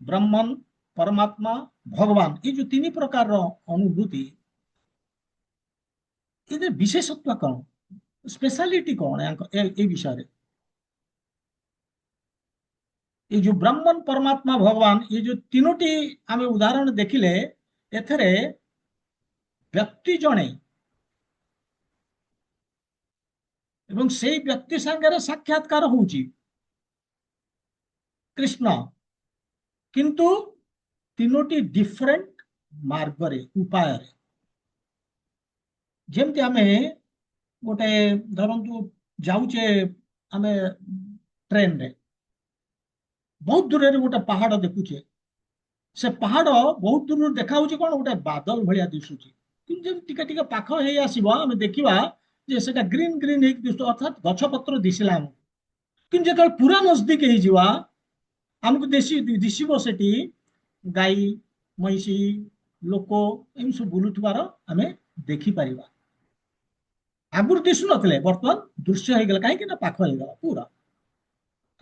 ବ୍ରହ୍ମନ, परमात्मा भगवान ये जो तीन प्रकार अनुभूति ये विशेषत्व कौन स्पेशलिटी कौन है ए विषय ये जो ब्रह्मन परमात्मा भगवान ये जो तीनोटी आम उदाहरण देखिले एथरे व्यक्ति जणे एवं से व्यक्ति संगे साक्षात्कार होउची कृष्ण किंतु तीनोटी डिफरेंट मार्ग उपाय जमती आम गोटे धरतु जाऊे आम ट्रेन रे बहुत दूर गोटे पहाड़ देखुचे से पहाड़ बहुत दूर देखा कौन गोटे बादल भाया दिशुची टिके टिके पाख हो आसो आम देखा जे सेटा ग्रीन ग्रीन दिशु अर्थात गछपत्र दिशला कि जो पूरा नजदीक हो आमको दिशब से गाई महिषी लोक एम सब बुलुवार आम देखिपर आगुरी दिशु नथिले बर्तमान दृश्य हो गला कहीं पाख हो गला पूरा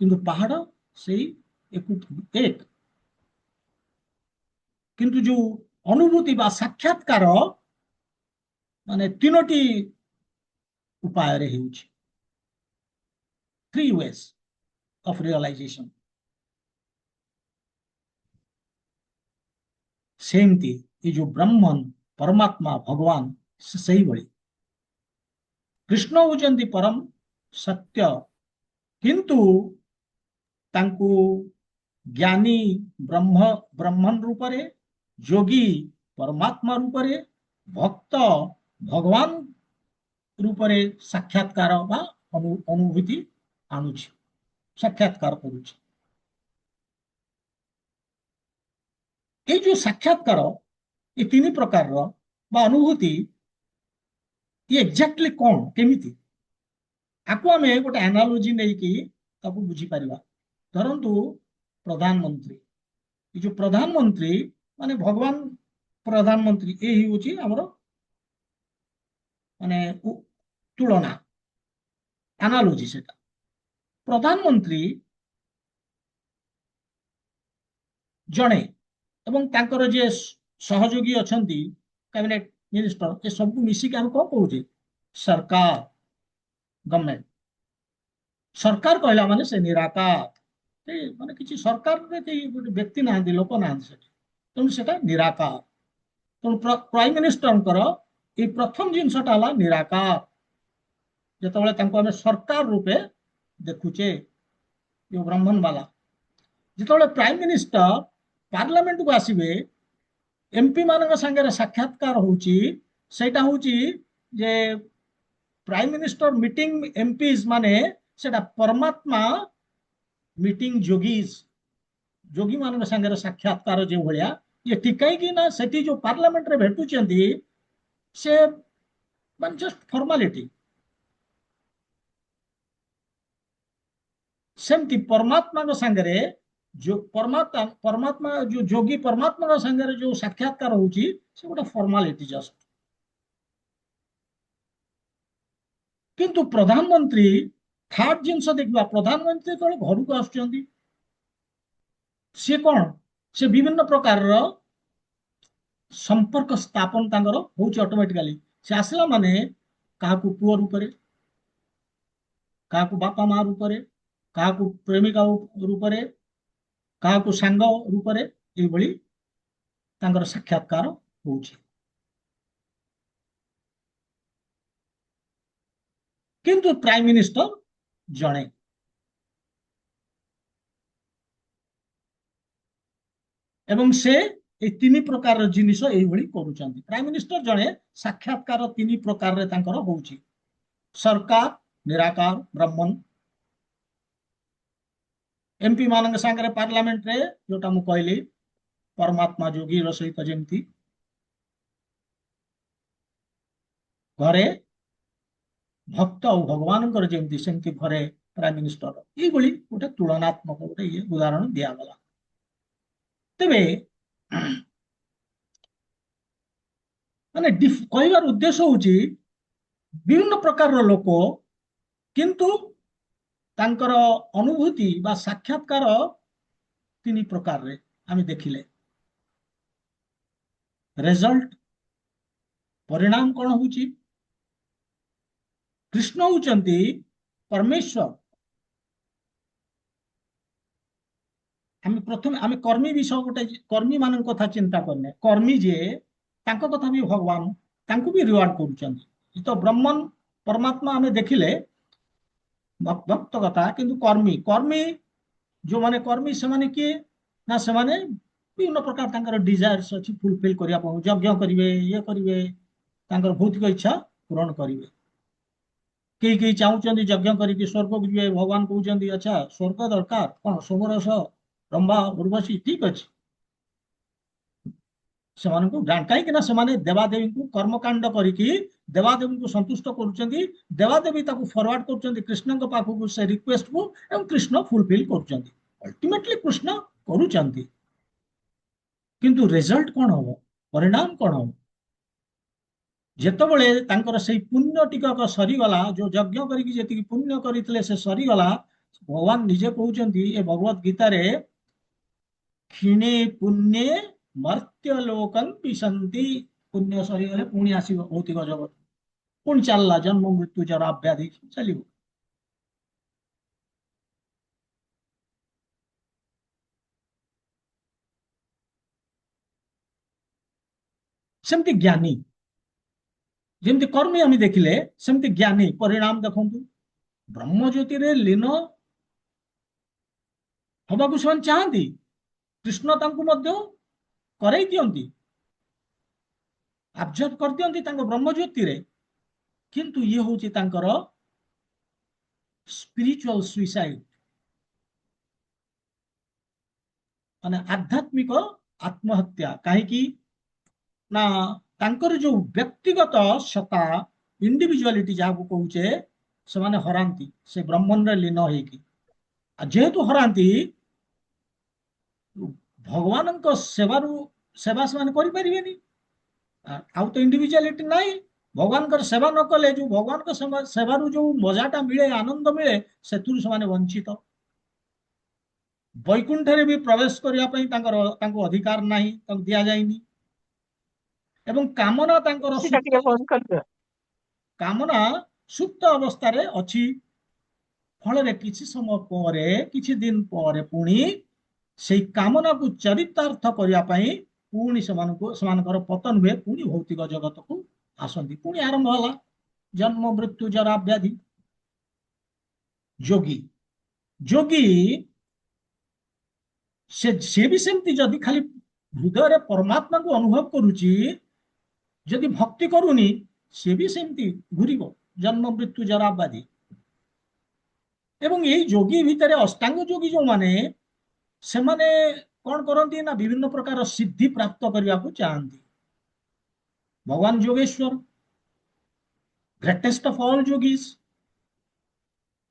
किंतु पहाड़ से एक किंतु जो अनुभूति बा साक्षात्कार माने तीनोटी उपाय रे हेउछि थ्री वेज ऑफ रियलाइजेशन सेमती ये जो ब्रह्मन परमात्मा भगवान सही भली कृष्ण होचंती परम सत्य किंतु तांकु ज्ञानी ब्रह्मन रूप रे योगी परमात्मा रूप रे भक्त भगवान रूप रे साक्षात्कार बा अनुभूति आणुछि साक्षात्कार करुछि ये जो साक्षात्कार ये तीन प्रकार बा अनुभूति ये एक्जाक्टली कौन केमिति आकु आम गोटे एनालोजी नहीं कि बुझी पारिबा धरतु प्रधानमंत्री ये जो प्रधानमंत्री माने भगवान प्रधानमंत्री यही हूँ आमर माने तुलना एनालोजी से प्रधानमंत्री जड़े एवं तांकर जे सहयोगी अछंती कैबिनेट मिनिस्टर ये सब मिसिक हम कौन कहूँ सरकार गवर्नमेंट सरकार कहला माने से निराकार माने किसी सरकार में व्यक्ति ना लोक ना तेणु से निराकार तेणु प्राइम मिनिस्टर ये प्रथम जिनसटा है निराकार जो सरकार रूपे देखुचे जो ब्राह्मण वाला जो प्राइम मिनिस्टर पार्लियामेंट को आसवे एमपी मान संगे साक्षात्कार होटा हूँ जे प्राइम मिनिस्टर मीटिंग एमपीज माने सेटा परमात्मा मीटिंग जोगीज जोगी मान संगे साक्षात्कार जो भाया ये टिकाई कि ना सेठी जो पार्लियामेंट रे भेटुचंती से मान जस्ट फॉर्मालिटी सेमती परमात्मा संगे जो परमात्मा जो जोगी परमात्मा संगे जो साक्षात्कार होची से गोटे फॉर्मालिटी जस्ट किंतु प्रधानमंत्री थर्ड जिनस देखा प्रधानमंत्री तो घर को आसुचंती सी कौन से विभिन्न प्रकार संपर्क स्थापन तांकर होची ऑटोमेटिकली से आसला माने काहाकू पुओ रूप रे काहाकू बापा माँ रूप रे काहाकू प्रेमिका रूप रे काहाकू सांग रूप रे ए भली तांकर साक्षात्कार होची किंतु प्राइम मिनिस्टर जणे एवं से ये तीन प्रकार जिनिस यही करुचंती प्राइम मिनिस्टर जणे साक्षात्कार तीन प्रकार रे तांकर होउची सरकार निराकार ब्रह्मन एमपी मान संगे पार्लियामेंट रे जोटा मु कहली परमात्मा जोगी सहित जमती घरे भक्त और भगवान जमती सेमती घरे प्राइम मिनिस्टर ये गोटे तुलनात्मक गोटे ये उदाहरण दिगला तेरे माने कहबार उद्देश्य हूँ विभिन्न प्रकार लोक किंतु तांकर अनुभूति बा साक्षात्कार तीन प्रकार रे आम देखिले रेजल्ट परिणाम कौन होची कृष्ण होचंती परमेश्वर आम प्रथम आम कर्मी विषय गोटे कर्मी मान कथा चिंता करने कर्मी जे तांको कथा भी भगवान तांको भी रिवार्ड करूचंती तो ब्रह्मन परमात्मा आम देखिले भक्त कथा किंतु कर्मी कर्मी जो माने कर्मी से माने किए ना से माने विभिन्न प्रकार तांकर डिजायर्स अछि फुलफिल करिया पाऊ यज्ञ करिवे ये करिवे तांकर भौतिक इच्छा पूरण करिवे केही केही चाहूचंदी यज्ञ करिके स्वर्ग को जिवे भगवान कहउचंदी अच्छा स्वर्ग दरकार कोन सोमरस रंभा उर्वशी ठीक अछि ସେମାନଙ୍କୁ କାହିଁକି ନା ସେମାନେ ଦେବାଦେବୀଙ୍କୁ କର୍ମକାଣ୍ଡ କରିକି ଦେବାଦେବୀଙ୍କୁ ସନ୍ତୁଷ୍ଟ କରୁଛନ୍ତି ଦେବାଦେବୀ ତାକୁ ଫରୱାର୍ଡ କରୁଛନ୍ତି କୃଷ୍ଣଙ୍କ ପାଖକୁ ସେ ରିକ୍ୱେଷ୍ଟକୁ ଏବଂ କୃଷ୍ଣ ଫୁଲଫିଲ କରୁଛନ୍ତି ଅଲ୍ଟିମେଟଲି କୃଷ୍ଣ କରୁଛନ୍ତି କିନ୍ତୁ ରେଜଲ୍ଟ କଣ ହବ ପରିଣାମ କଣ ହବ ଯେତେବେଳେ ତାଙ୍କର ସେଇ ପୁଣ୍ୟ ଟିକକ ସରିଗଲା ଯୋଉ ଯଜ୍ଞ କରିକି ଯେତିକି ପୁଣ୍ୟ କରିଥିଲେ ସେ ସରିଗଲା ଭଗବାନ ନିଜେ କହୁଛନ୍ତି ଏ ଭଗବତ ଗୀତାରେ क्षीणे पुण्ये मर्त्य लोकं विशन्ति पुण्य सरीगले पुणी आसीबो भौतिक जगत पुणी चलला जन्म मृत्यु जरा व्याधि चलिबो सेमती ज्ञानी जेमती कर्मी आम देखिले सेमती ज्ञानी परिणाम देखंतु ब्रह्म ज्योति रे लीन हबाकू से चाहती कृष्ण तांकू मध्य कराई दियंती अब्जर्व कर दियंती तांको ब्रह्म ज्योति रे किंतु ये होची तांकर स्पिरिचुअल सुइसाइड माने आध्यात्मिक आत्महत्या कहीं ना तांकर जो व्यक्तिगत सत्ता इंडिविजुअलिटी जहाँ कहूचे से माने हरांती से ब्रह्मन रे लीन होगी जेहेतु हरांती भगवान सेवा से माने करि परिबेनी आउ तो इंडिविजुअलिटी नहीं भगवान कर सेवा न कले जो भगवान का सेवारू जो मजाटा मिले आनंद मिले से वंचित वैकुंठ रे भी प्रवेश करने तांको अधिकार नहीं दिया जाइनी एवं कामना तांकर ସେଟା ଟିକେ ବନ୍ଦ କରିଦିଅ कामना सुप्त अवस्था रे अछि फल किसी समय पर किसी दिन पर पुणी से कामना को चरितार्थ करने पुणी से पतन हुए पुणी भौतिक जगत को आसती पुणी आरंभ होला जन्म मृत्यु जरा व्याधि जोगी जोगी से भी सेमती जदि खाली हृदय परमात्मा को अनुभव करुची जदि भक्ति करूनी से भी सेमती घूरिब जन्म मृत्यु जरा व्याधि एवं यही जोगी भितर अष्टांग जोगी जो माने से माने कौन करती ना विभिन्न प्रकार सिद्धि प्राप्त करने को चाहती भगवान योगेश्वर ग्रेटेस्ट ऑफ ऑल जोगीज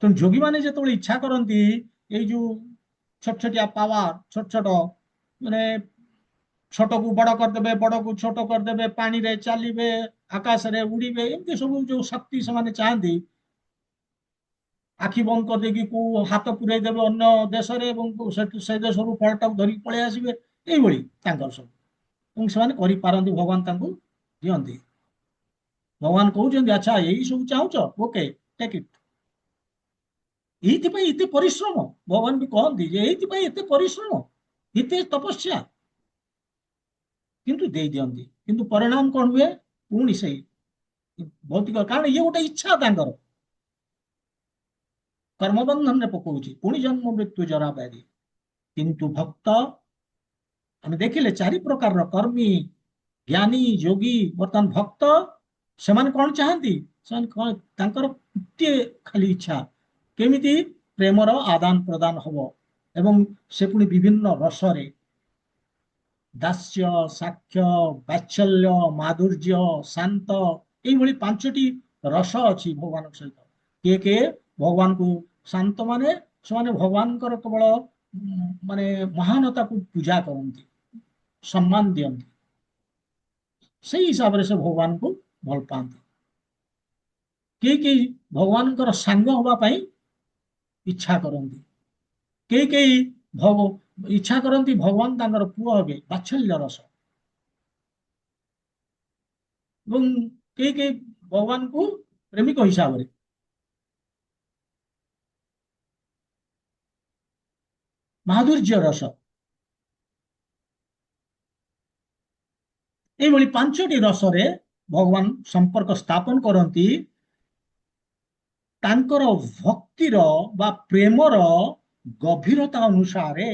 तो जोगी माने जो इच्छा करती ये जो छोट छोटिया पावर छोट छोट माने छोट को बड़ करदे बड़ को छोट करदे पानी रे चलिए आकाश रे उड़ीबे एमती सब जो शक्ति से चाहती आखि बंद कर देगी को हाथ पुराई देवे अन्य देश से देश फलटा धरिक पलि आसबे ये सब पारती भगवान दियंती भगवान कहते अच्छा यही सब चाहूच ओके टेक इट ये परिश्रम भगवान भी कहती ये परिश्रम ये तपस्या किंतु दे दियंती किंतु परिणाम कौन हुए पुणी से भौतिक कारण ये गोटे इच्छा तांकर कर्मबंधन में पकाउची पुणी जन्म मृत्यु जरा व्याधि किंतु भक्त आम देखिले चारि प्रकार कर्मी ज्ञानी योगी बर्तमान भक्त से कौन चाहती खाली इच्छा केमिति प्रेमर आदान प्रदान हम एवं से पुणी विभिन्न रसरे दास्य साक्ष्य वात्सल्य माधुर्य शांत ये पांचटी रस अच्छी भगवान सहित किए भगवान को शांत माने से भगवान केवल माने महानता को पूजा करती सम्मान दियंती से हिसाब से भगवान को भल पाती कई भगवान सांग होगापाई इच्छा करती कई इच्छा करती भगवान पुआ हे वात्सल्य रस ଏବଂ କେହି କେହି ଭଗବାନଙ୍କୁ ପ୍ରେମିକ ହିସାବରେ। ମାଧୁର୍ଯ୍ୟ ରସ, ଏଇଭଳି ପାଞ୍ଚଟି ରସରେ ଭଗବାନ ସମ୍ପର୍କ ସ୍ଥାପନ କରନ୍ତି ତାଙ୍କର ଭକ୍ତିର ବା ପ୍ରେମର ଗଭୀରତା ଅନୁସାରେ,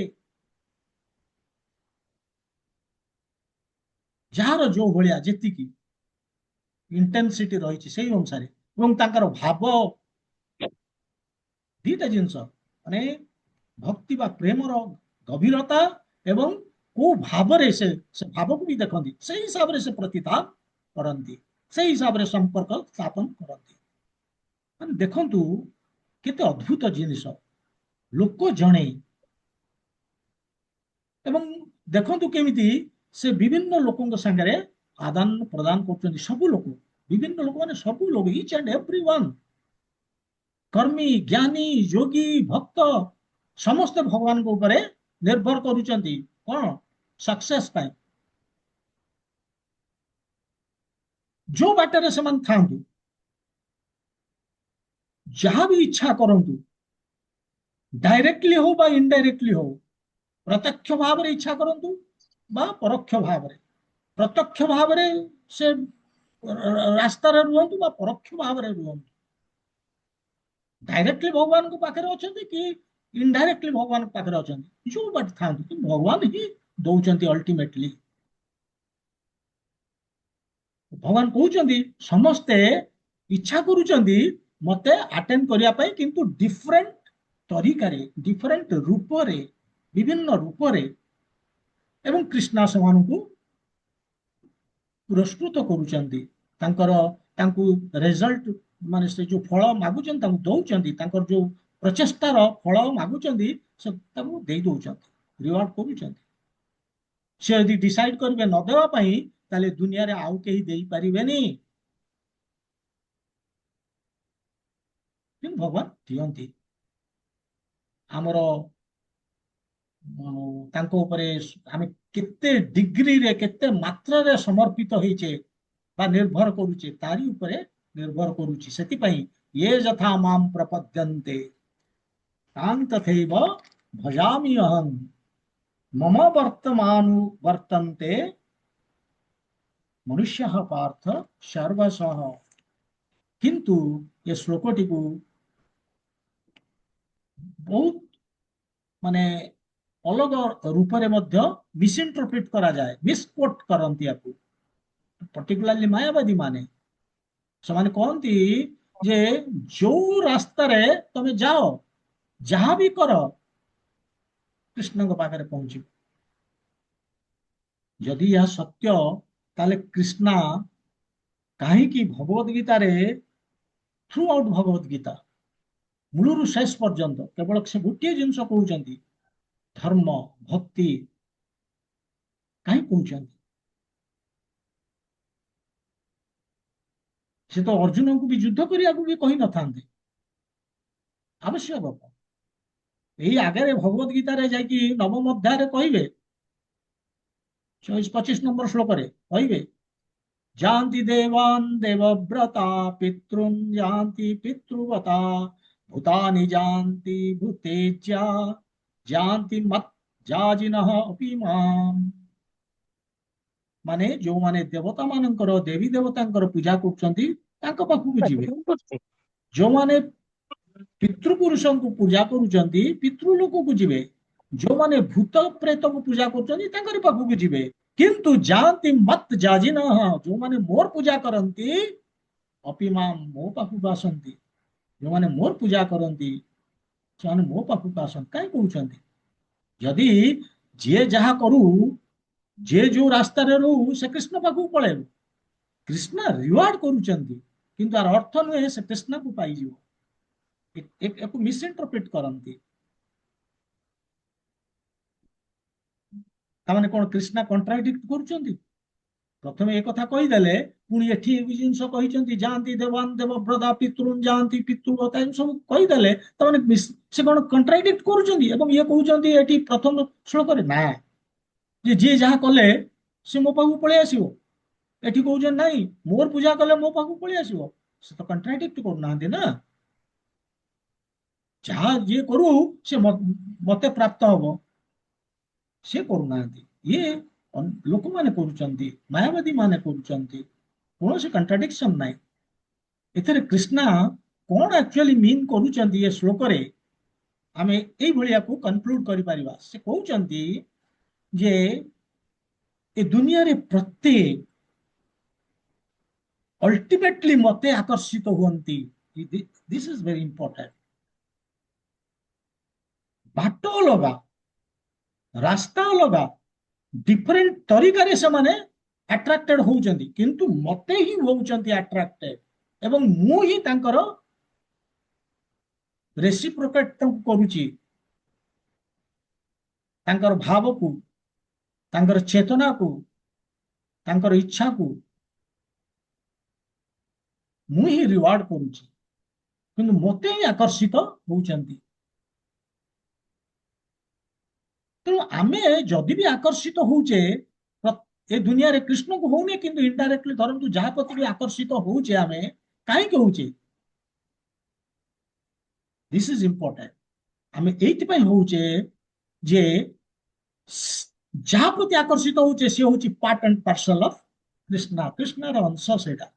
ଯାହାର ଯୋଉ ଭଳିଆ ଯେତିକି ଇଣ୍ଟେନ୍ସିଟି ରହିଛି ସେଇ ଅନୁସାରେ, ଏବଂ ତାଙ୍କର ଭାବ, ଦିଟା ଜିନିଷ ମାନେ ଭକ୍ତି ବା ପ୍ରେମର ଗଭୀରତା ଏବଂ କୋଉ ଭାବରେ ସେ ଭାବକୁ ବି ଦେଖନ୍ତି, ସେଇ ହିସାବରେ ସେ ପ୍ରତିତାପ କରନ୍ତି, ସେଇ ହିସାବରେ ସମ୍ପର୍କ ସ୍ଥାପନ କରନ୍ତି। ମାନେ ଦେଖନ୍ତୁ କେତେ ଅଦ୍ଭୁତ ଜିନିଷ, ଲୋକ ଜଣେ ଏବଂ ଦେଖନ୍ତୁ କେମିତି ସେ ବିଭିନ୍ନ ଲୋକଙ୍କ ସାଙ୍ଗରେ ଆଦାନ ପ୍ରଦାନ କରୁଛନ୍ତି, ସବୁ ଲୋକ, ବିଭିନ୍ନ ଲୋକ ମାନେ ସବୁ ଲୋକ, ଇଚ୍ ଆଣ୍ଡ ଏଭ୍ରି ୱାନ୍, କର୍ମୀ, ଜ୍ଞାନୀ, ଯୋଗୀ, ଭକ୍ତ ସମସ୍ତେ ଭଗବାନଙ୍କ ଉପରେ ନିର୍ଭର କରୁଛନ୍ତି କଣ ସକ୍ସେସ ପାଇଁ। ଯୋଉ ବାଟରେ ସେମାନେ ଥାଆନ୍ତୁ, ଯାହା ବି ଇଚ୍ଛା କରନ୍ତୁ, ଡାଇରେକ୍ଟଲି ହଉ ବା ଇନଡାଇରେକ୍ଟଲି ହଉ, ପ୍ରତ୍ୟକ୍ଷ ଭାବରେ ଇଚ୍ଛା କରନ୍ତୁ ବା ପରୋକ୍ଷ ଭାବରେ, ପ୍ରତ୍ୟକ୍ଷ ଭାବରେ ସେ ରାସ୍ତାରେ ରୁହନ୍ତୁ ବା ପରୋକ୍ଷ ଭାବରେ ରୁହନ୍ତୁ, ଡାଇରେକ୍ଟଲି ଭଗବାନଙ୍କ ପାଖରେ ଅଛନ୍ତି କି ଇନଡାଇରେକ୍ଟଲି ଭଗବାନଙ୍କ ପାଖରେ ଅଛନ୍ତି, ଯୋଉ ବାଟ ଥାଆନ୍ତୁ କିନ୍ତୁ ଭଗବାନ ହିଁ ଦଉଛନ୍ତି ଅଲ୍ଟିମେଟଲି। ଭଗବାନ କହୁଛନ୍ତି ସମସ୍ତେ ଇଚ୍ଛା କରୁଛନ୍ତି ମତେ ଆଟେଣ୍ଡ କରିବା ପାଇଁ, କିନ୍ତୁ ଡିଫରେଣ୍ଟ ତରିକାରେ, ଡିଫରେଣ୍ଟ ରୂପରେ, ବିଭିନ୍ନ ରୂପରେ, ଏବଂ କୃଷ୍ଣ ସେମାନଙ୍କୁ ପୁରସ୍କୃତ କରୁଛନ୍ତି, ତାଙ୍କର ତାଙ୍କୁ ରେଜଲ୍ଟ ମାନେ ସେ ଯୋଉ ଫଳ ମାଗୁଛନ୍ତି ତାଙ୍କୁ ଦଉଛନ୍ତି, ତାଙ୍କର ଯୋଉ ପ୍ରଚେଷ୍ଟାର ଫଳ ମାଗୁଛନ୍ତି ସେ ତାଙ୍କୁ ଦେଇ ଦଉଛନ୍ତି, ରିୱାର୍ଡ କରୁଛନ୍ତି। ସେ ଯଦି ଡିସାଇଡ କରିବେ ନ ଦେବା ପାଇଁ ତାହେଲେ ଦୁନିଆରେ ଆଉ କେହି ଦେଇପାରିବେନି, କିନ୍ତୁ ଭଗବାନ ଦିଅନ୍ତି। ଆମର ତାଙ୍କ ଉପରେ ଆମେ କେତେ ଡିଗ୍ରୀରେ କେତେ ମାତ୍ରାରେ ସମର୍ପିତ ହେଇଛେ ବା ନିର୍ଭର କରୁଛେ ତାରି ଉପରେ ନିର୍ଭର କରୁଛି। ସେଥିପାଇଁ ଇଏ ଯଥା ମାମ୍ ପ୍ରପଦ୍ୟନ୍ତେ ତାଂ ତଥୈବ ଭଜାମି ଅହଂ ମମ ବର୍ତ୍ତମାନୁ ବର୍ତ୍ତନ୍ତେ ମନୁଷ୍ୟ ପାର୍ଥ ସର୍ବଶଃ। କିନ୍ତୁ ଏ ଶ୍ଲୋକଟିକୁ ବହୁତ ମାନେ ଅଲଗା ରୂପରେ ମଧ୍ୟ ମିସଇଣ୍ଟରପ୍ରିଟ କରାଯାଏ, ମିସକୋଟ କରନ୍ତି ୟାକୁ, ପର୍ଟିକୁଲାରଲି ମାୟାବାଦୀ ମାନେ। ସେମାନେ କହନ୍ତି ଯେ ଯୋଉ ରାସ୍ତାରେ ତମେ ଯାଅ, ଯାହା ବି କର, କୃଷ୍ଣଙ୍କ ପାଖରେ ପହଞ୍ଚିବ। ଯଦି ଏହା ସତ୍ୟ ତାହେଲେ କୃଷ୍ଣ କାହିଁକି ଭଗବତ ଗୀତାରେ, ଥ୍ରୁ ଆଉଟ୍ ଭଗବତ ଗୀତା ମୂଳରୁ ଶେଷ ପର୍ଯ୍ୟନ୍ତ କେବଳ ସେ ଗୋଟିଏ ଜିନିଷ କହୁଛନ୍ତି, ଧର୍ମ ଭକ୍ତି କାହିଁ କହୁଛନ୍ତି? ସେ ତ ଅର୍ଜୁନଙ୍କୁ ବି ଯୁଦ୍ଧ କରିବାକୁ ବି କହିନଥାନ୍ତେ, ଆବଶ୍ୟକ କଣ? ଏଇ ଆଗରେ ଭଗବତ ଗୀତାରେ ଯାଇକି ନବମ ଅଧ୍ୟାୟରେ କହିବେ, 25 ନମ୍ବର ଶ୍ଲୋକରେ କହିବେ, ଯାନ୍ତି ଦେବାନ୍ ଦେବବ୍ରତା ପିତॄନ୍ ଯାନ୍ତି ପିତୃବ୍ରତା ଭୂତାନି ଯାନ୍ତି ଭୂତେଜ୍ୟା ଯାନ୍ତି ମତ୍ ଯାଜିନଃ ଅପି ମାମ୍। ମାନେ ଯୋଉମାନେ ଦେବତା ମାନଙ୍କର, ଦେବୀ ଦେବତାଙ୍କର ପୂଜା କରୁଛନ୍ତି ତାଙ୍କ ପାଖକୁ ଯିବେ, ଯୋଉମାନେ ପିତୃପୁରୁଷଙ୍କୁ ପୂଜା କରୁଛନ୍ତି ପିତୃଲୋକକୁ ଯିବେ, ଯୋଉମାନେ ଭୂତ ପ୍ରେତକୁ ପୂଜା କରୁଛନ୍ତି ତାଙ୍କର ପାଖକୁ ଯିବେ, କିନ୍ତୁ ଯାଆନ୍ତି ମତ୍ ଯାଜିନଃ, ଯୋଉମାନେ ମୋର ପୂଜା କରନ୍ତି ଅପିମାମ୍, ମୋ ପାଖକୁ ଆସନ୍ତି, ଯୋଉମାନେ ମୋର ପୂଜା କରନ୍ତି ସେମାନେ ମୋ ପାଖକୁ ଆସନ୍ତି। କାହିଁ କହୁଛନ୍ତି? ଯଦି ଯିଏ ଯାହା କରୁ, ଯିଏ ଯୋଉ ରାସ୍ତାରେ ରହୁ, ସେ କୃଷ୍ଣ ପାଖକୁ ପଳେଇବ, କୃଷ୍ଣ ରିୱାର୍ଡ କରୁଛନ୍ତି, କିନ୍ତୁ ଆର ଅର୍ଥ ନୁହେଁ ସେ କୃଷ୍ଣକୁ ପାଇଯିବ। ୟାକୁ ମିସଇଣ୍ଟରପ୍ରିଟ କରନ୍ତି। ତାମାନେ କଣ କୃଷ୍ଣ କଣ୍ଟ୍ରାଡିକ୍ଟ କରୁଛନ୍ତି? ପ୍ରଥମେ ଏ କଥା କହିଦେଲେ, ପୁଣି ଏଠି ଏ ଜିନିଷ କହିଛନ୍ତି ଯାଆନ୍ତି ଦେବାନ୍ ଦେବବ୍ରତା ପିତୃନ୍ ଯାଆନ୍ତି ପିତୃବ୍ରତା, ଏମିତି ସବୁ କହିଦେଲେ ତାମାନେ ସେ କଣ କଣ୍ଟ୍ରାଡିକ୍ଟ କରୁଛନ୍ତି? ଏବଂ ଇଏ କହୁଛନ୍ତି ଏଠି ପ୍ରଥମ ଶ୍ଲୋକରେ ନା, ଯେ ଯିଏ ଯାହା କଲେ ସେ ମୋ ପାଖକୁ ପଳେଇ ଆସିବ, ଏଠି କହୁଛନ୍ତି ନାଇଁ ମୋର ପୂଜା କଲେ ମୋ ପାଖକୁ ପଳେଇ ଆସିବ। ସେ ତ କଣ୍ଟ୍ରାଡିକ୍ଟ କରୁନାହାନ୍ତି ନା। ଯାହା ଯିଏ କରୁ ସେ ମତେ ପ୍ରାପ୍ତ ହବ, ସେ କରୁନାହାନ୍ତି। ଇଏ ଲୋକମାନେ କରୁଛନ୍ତି, ମାୟାବାଦୀ ମାନେ କରୁଛନ୍ତି। କୌଣସି କଣ୍ଟ୍ରାଡିକ୍ସନ ନାହିଁ ଏଥିରେ। କୃଷ୍ଣା କଣ ଆକ୍ଚୁଆଲି ମିନ୍ କରୁଛନ୍ତି ଏ ଶ୍ଲୋକରେ, ଆମେ ଏଇଭଳିଆକୁ କନକ୍ଲୁଡ କରିପାରିବା। ସେ କହୁଛନ୍ତି ଯେ ଏ ଦୁନିଆରେ ପ୍ରତ୍ୟେକ ଅଲ୍ଟିମେଟଲି ମତେ ଆକର୍ଷିତ ହୁଅନ୍ତି। This is very important. ବାଟ ଅଲଗା, ରାସ୍ତା ଅଲଗା, ଡିଫରେଣ୍ଟ ତରିକାରେ ସେମାନେ ଆଟ୍ରାକ୍ଟେଡ ହଉଛନ୍ତି, କିନ୍ତୁ ମତେ ହିଁ ହଉଛନ୍ତି ଆଟ୍ରାକ୍ଟେଡ, ଏବଂ ମୁଁ ହିଁ ତାଙ୍କର ରେସିପ୍ରୋକେଟ ତାଙ୍କୁ କରୁଛି। ତାଙ୍କର ଭାବକୁ, ତାଙ୍କର ଚେତନାକୁ, ତାଙ୍କର ଇଚ୍ଛାକୁ ମୁଁ ହିଁ ରିୱାର୍ଡ କରୁଛି, କିନ୍ତୁ ମତେ ହିଁ ଆକର୍ଷିତ ହଉଛନ୍ତି। ତେଣୁ ଆମେ ଯଦି ବି ଆକର୍ଷିତ ହଉଛେ ଏ ଦୁନିଆରେ କୃଷ୍ଣକୁ ହଉନେ, କିନ୍ତୁ ଇନଡାଇରେକ୍ଟଲି ଧରନ୍ତୁ ଯାହା ପ୍ରତି ବି ଆକର୍ଷିତ ହଉଛେ ଆମେ, କାହିଁକି ହଉଛେ? This is important. ଆମେ ଏଇଥିପାଇଁ ହଉଛେ ଯେ ଯାହା ପ୍ରତି ଆକର୍ଷିତ ହଉଛେ ସେ ହଉଛି part and parcel of Krishna, କୃଷ୍ଣର ଅଂଶ ସେଇଟା।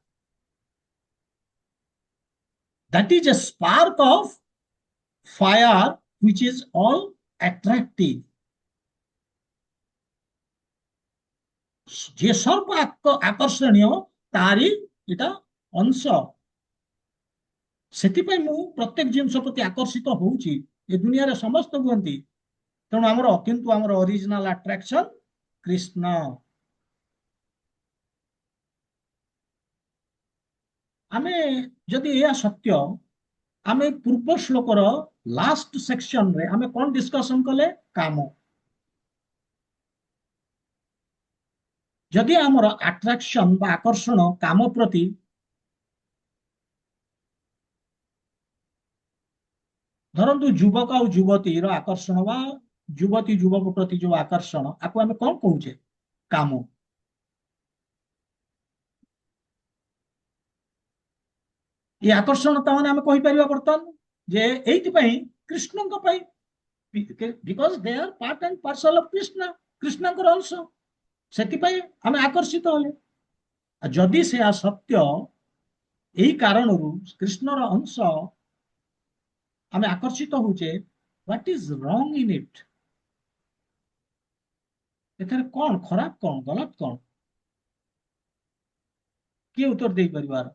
That is a spark of fire which is all attractive. যে সর্ব আকর্ষণীয় তারই এটা অংশ। ସେଥିପାଇଁ ମୁଁ ପ୍ରତ୍ୟେକ ଜିନିଷ ପ୍ରତି ଆକର୍ଷିତ ହଉଛି। ଏ ଦୁନିଆରେ ସମସ୍ତେ ହୁଅନ୍ତି, ତେଣୁ କିନ୍ତୁ ଆମର ଅରିଜିନାଲ ଆଟ୍ରାକ୍ସନ କୃଷ୍ଣ। ଆମେ ଯଦି ଏହା ସତ୍ୟ, ଆମେ ପୂର୍ବ ଶ୍ଲୋକର ଲାଷ୍ଟ ସେକ୍ସନରେ ଆମେ କଣ ଡିସ୍କସନ କଲେ? କାମ। ଯଦି ଆମର ଆଟ୍ରାକ୍ସନ ବା ଆକର୍ଷଣ କାମ ପ୍ରତି, ଧରନ୍ତୁ ଯୁବକ ଆଉ ଯୁବତୀର ଆକର୍ଷଣ ବା ଯୁବତୀ ଯୁବକ ପ୍ରତି ଯୋଉ ଆକର୍ଷଣ, ଆକୁ ଆମେ କଣ କହୁଛେ? କାମ। এই ଆକର୍ଷଣ ତାମାନେ ଆମେ କହିପାରିବା ବର୍ତ୍ତମାନ ଯେ ଏଇଥିପାଇଁ କୃଷ୍ଣଙ୍କ ପାଇଁ, because they are part and parcel of Krishna, କୃଷ୍ଣଙ୍କର ଅଂଶ, ସେଥିପାଇଁ ଆମେ ଆକର୍ଷିତ ହେଲେ। ଯଦି ସେୟା ସତ୍ୟ, ଏହି କାରଣରୁ କୃଷ୍ଣର ଅଂଶ ଆମେ ଆକର୍ଷିତ ହଉଛେ, ହ୍ୱାଟ ଇଜ ରଙ୍ଗ ଇନ୍ ଇଟ୍? ଏଥିରେ କଣ ଖରାପ, କଣ ଗଲତ, କଣ? କିଏ ଉତ୍ତର ଦେଇପାରିବାର?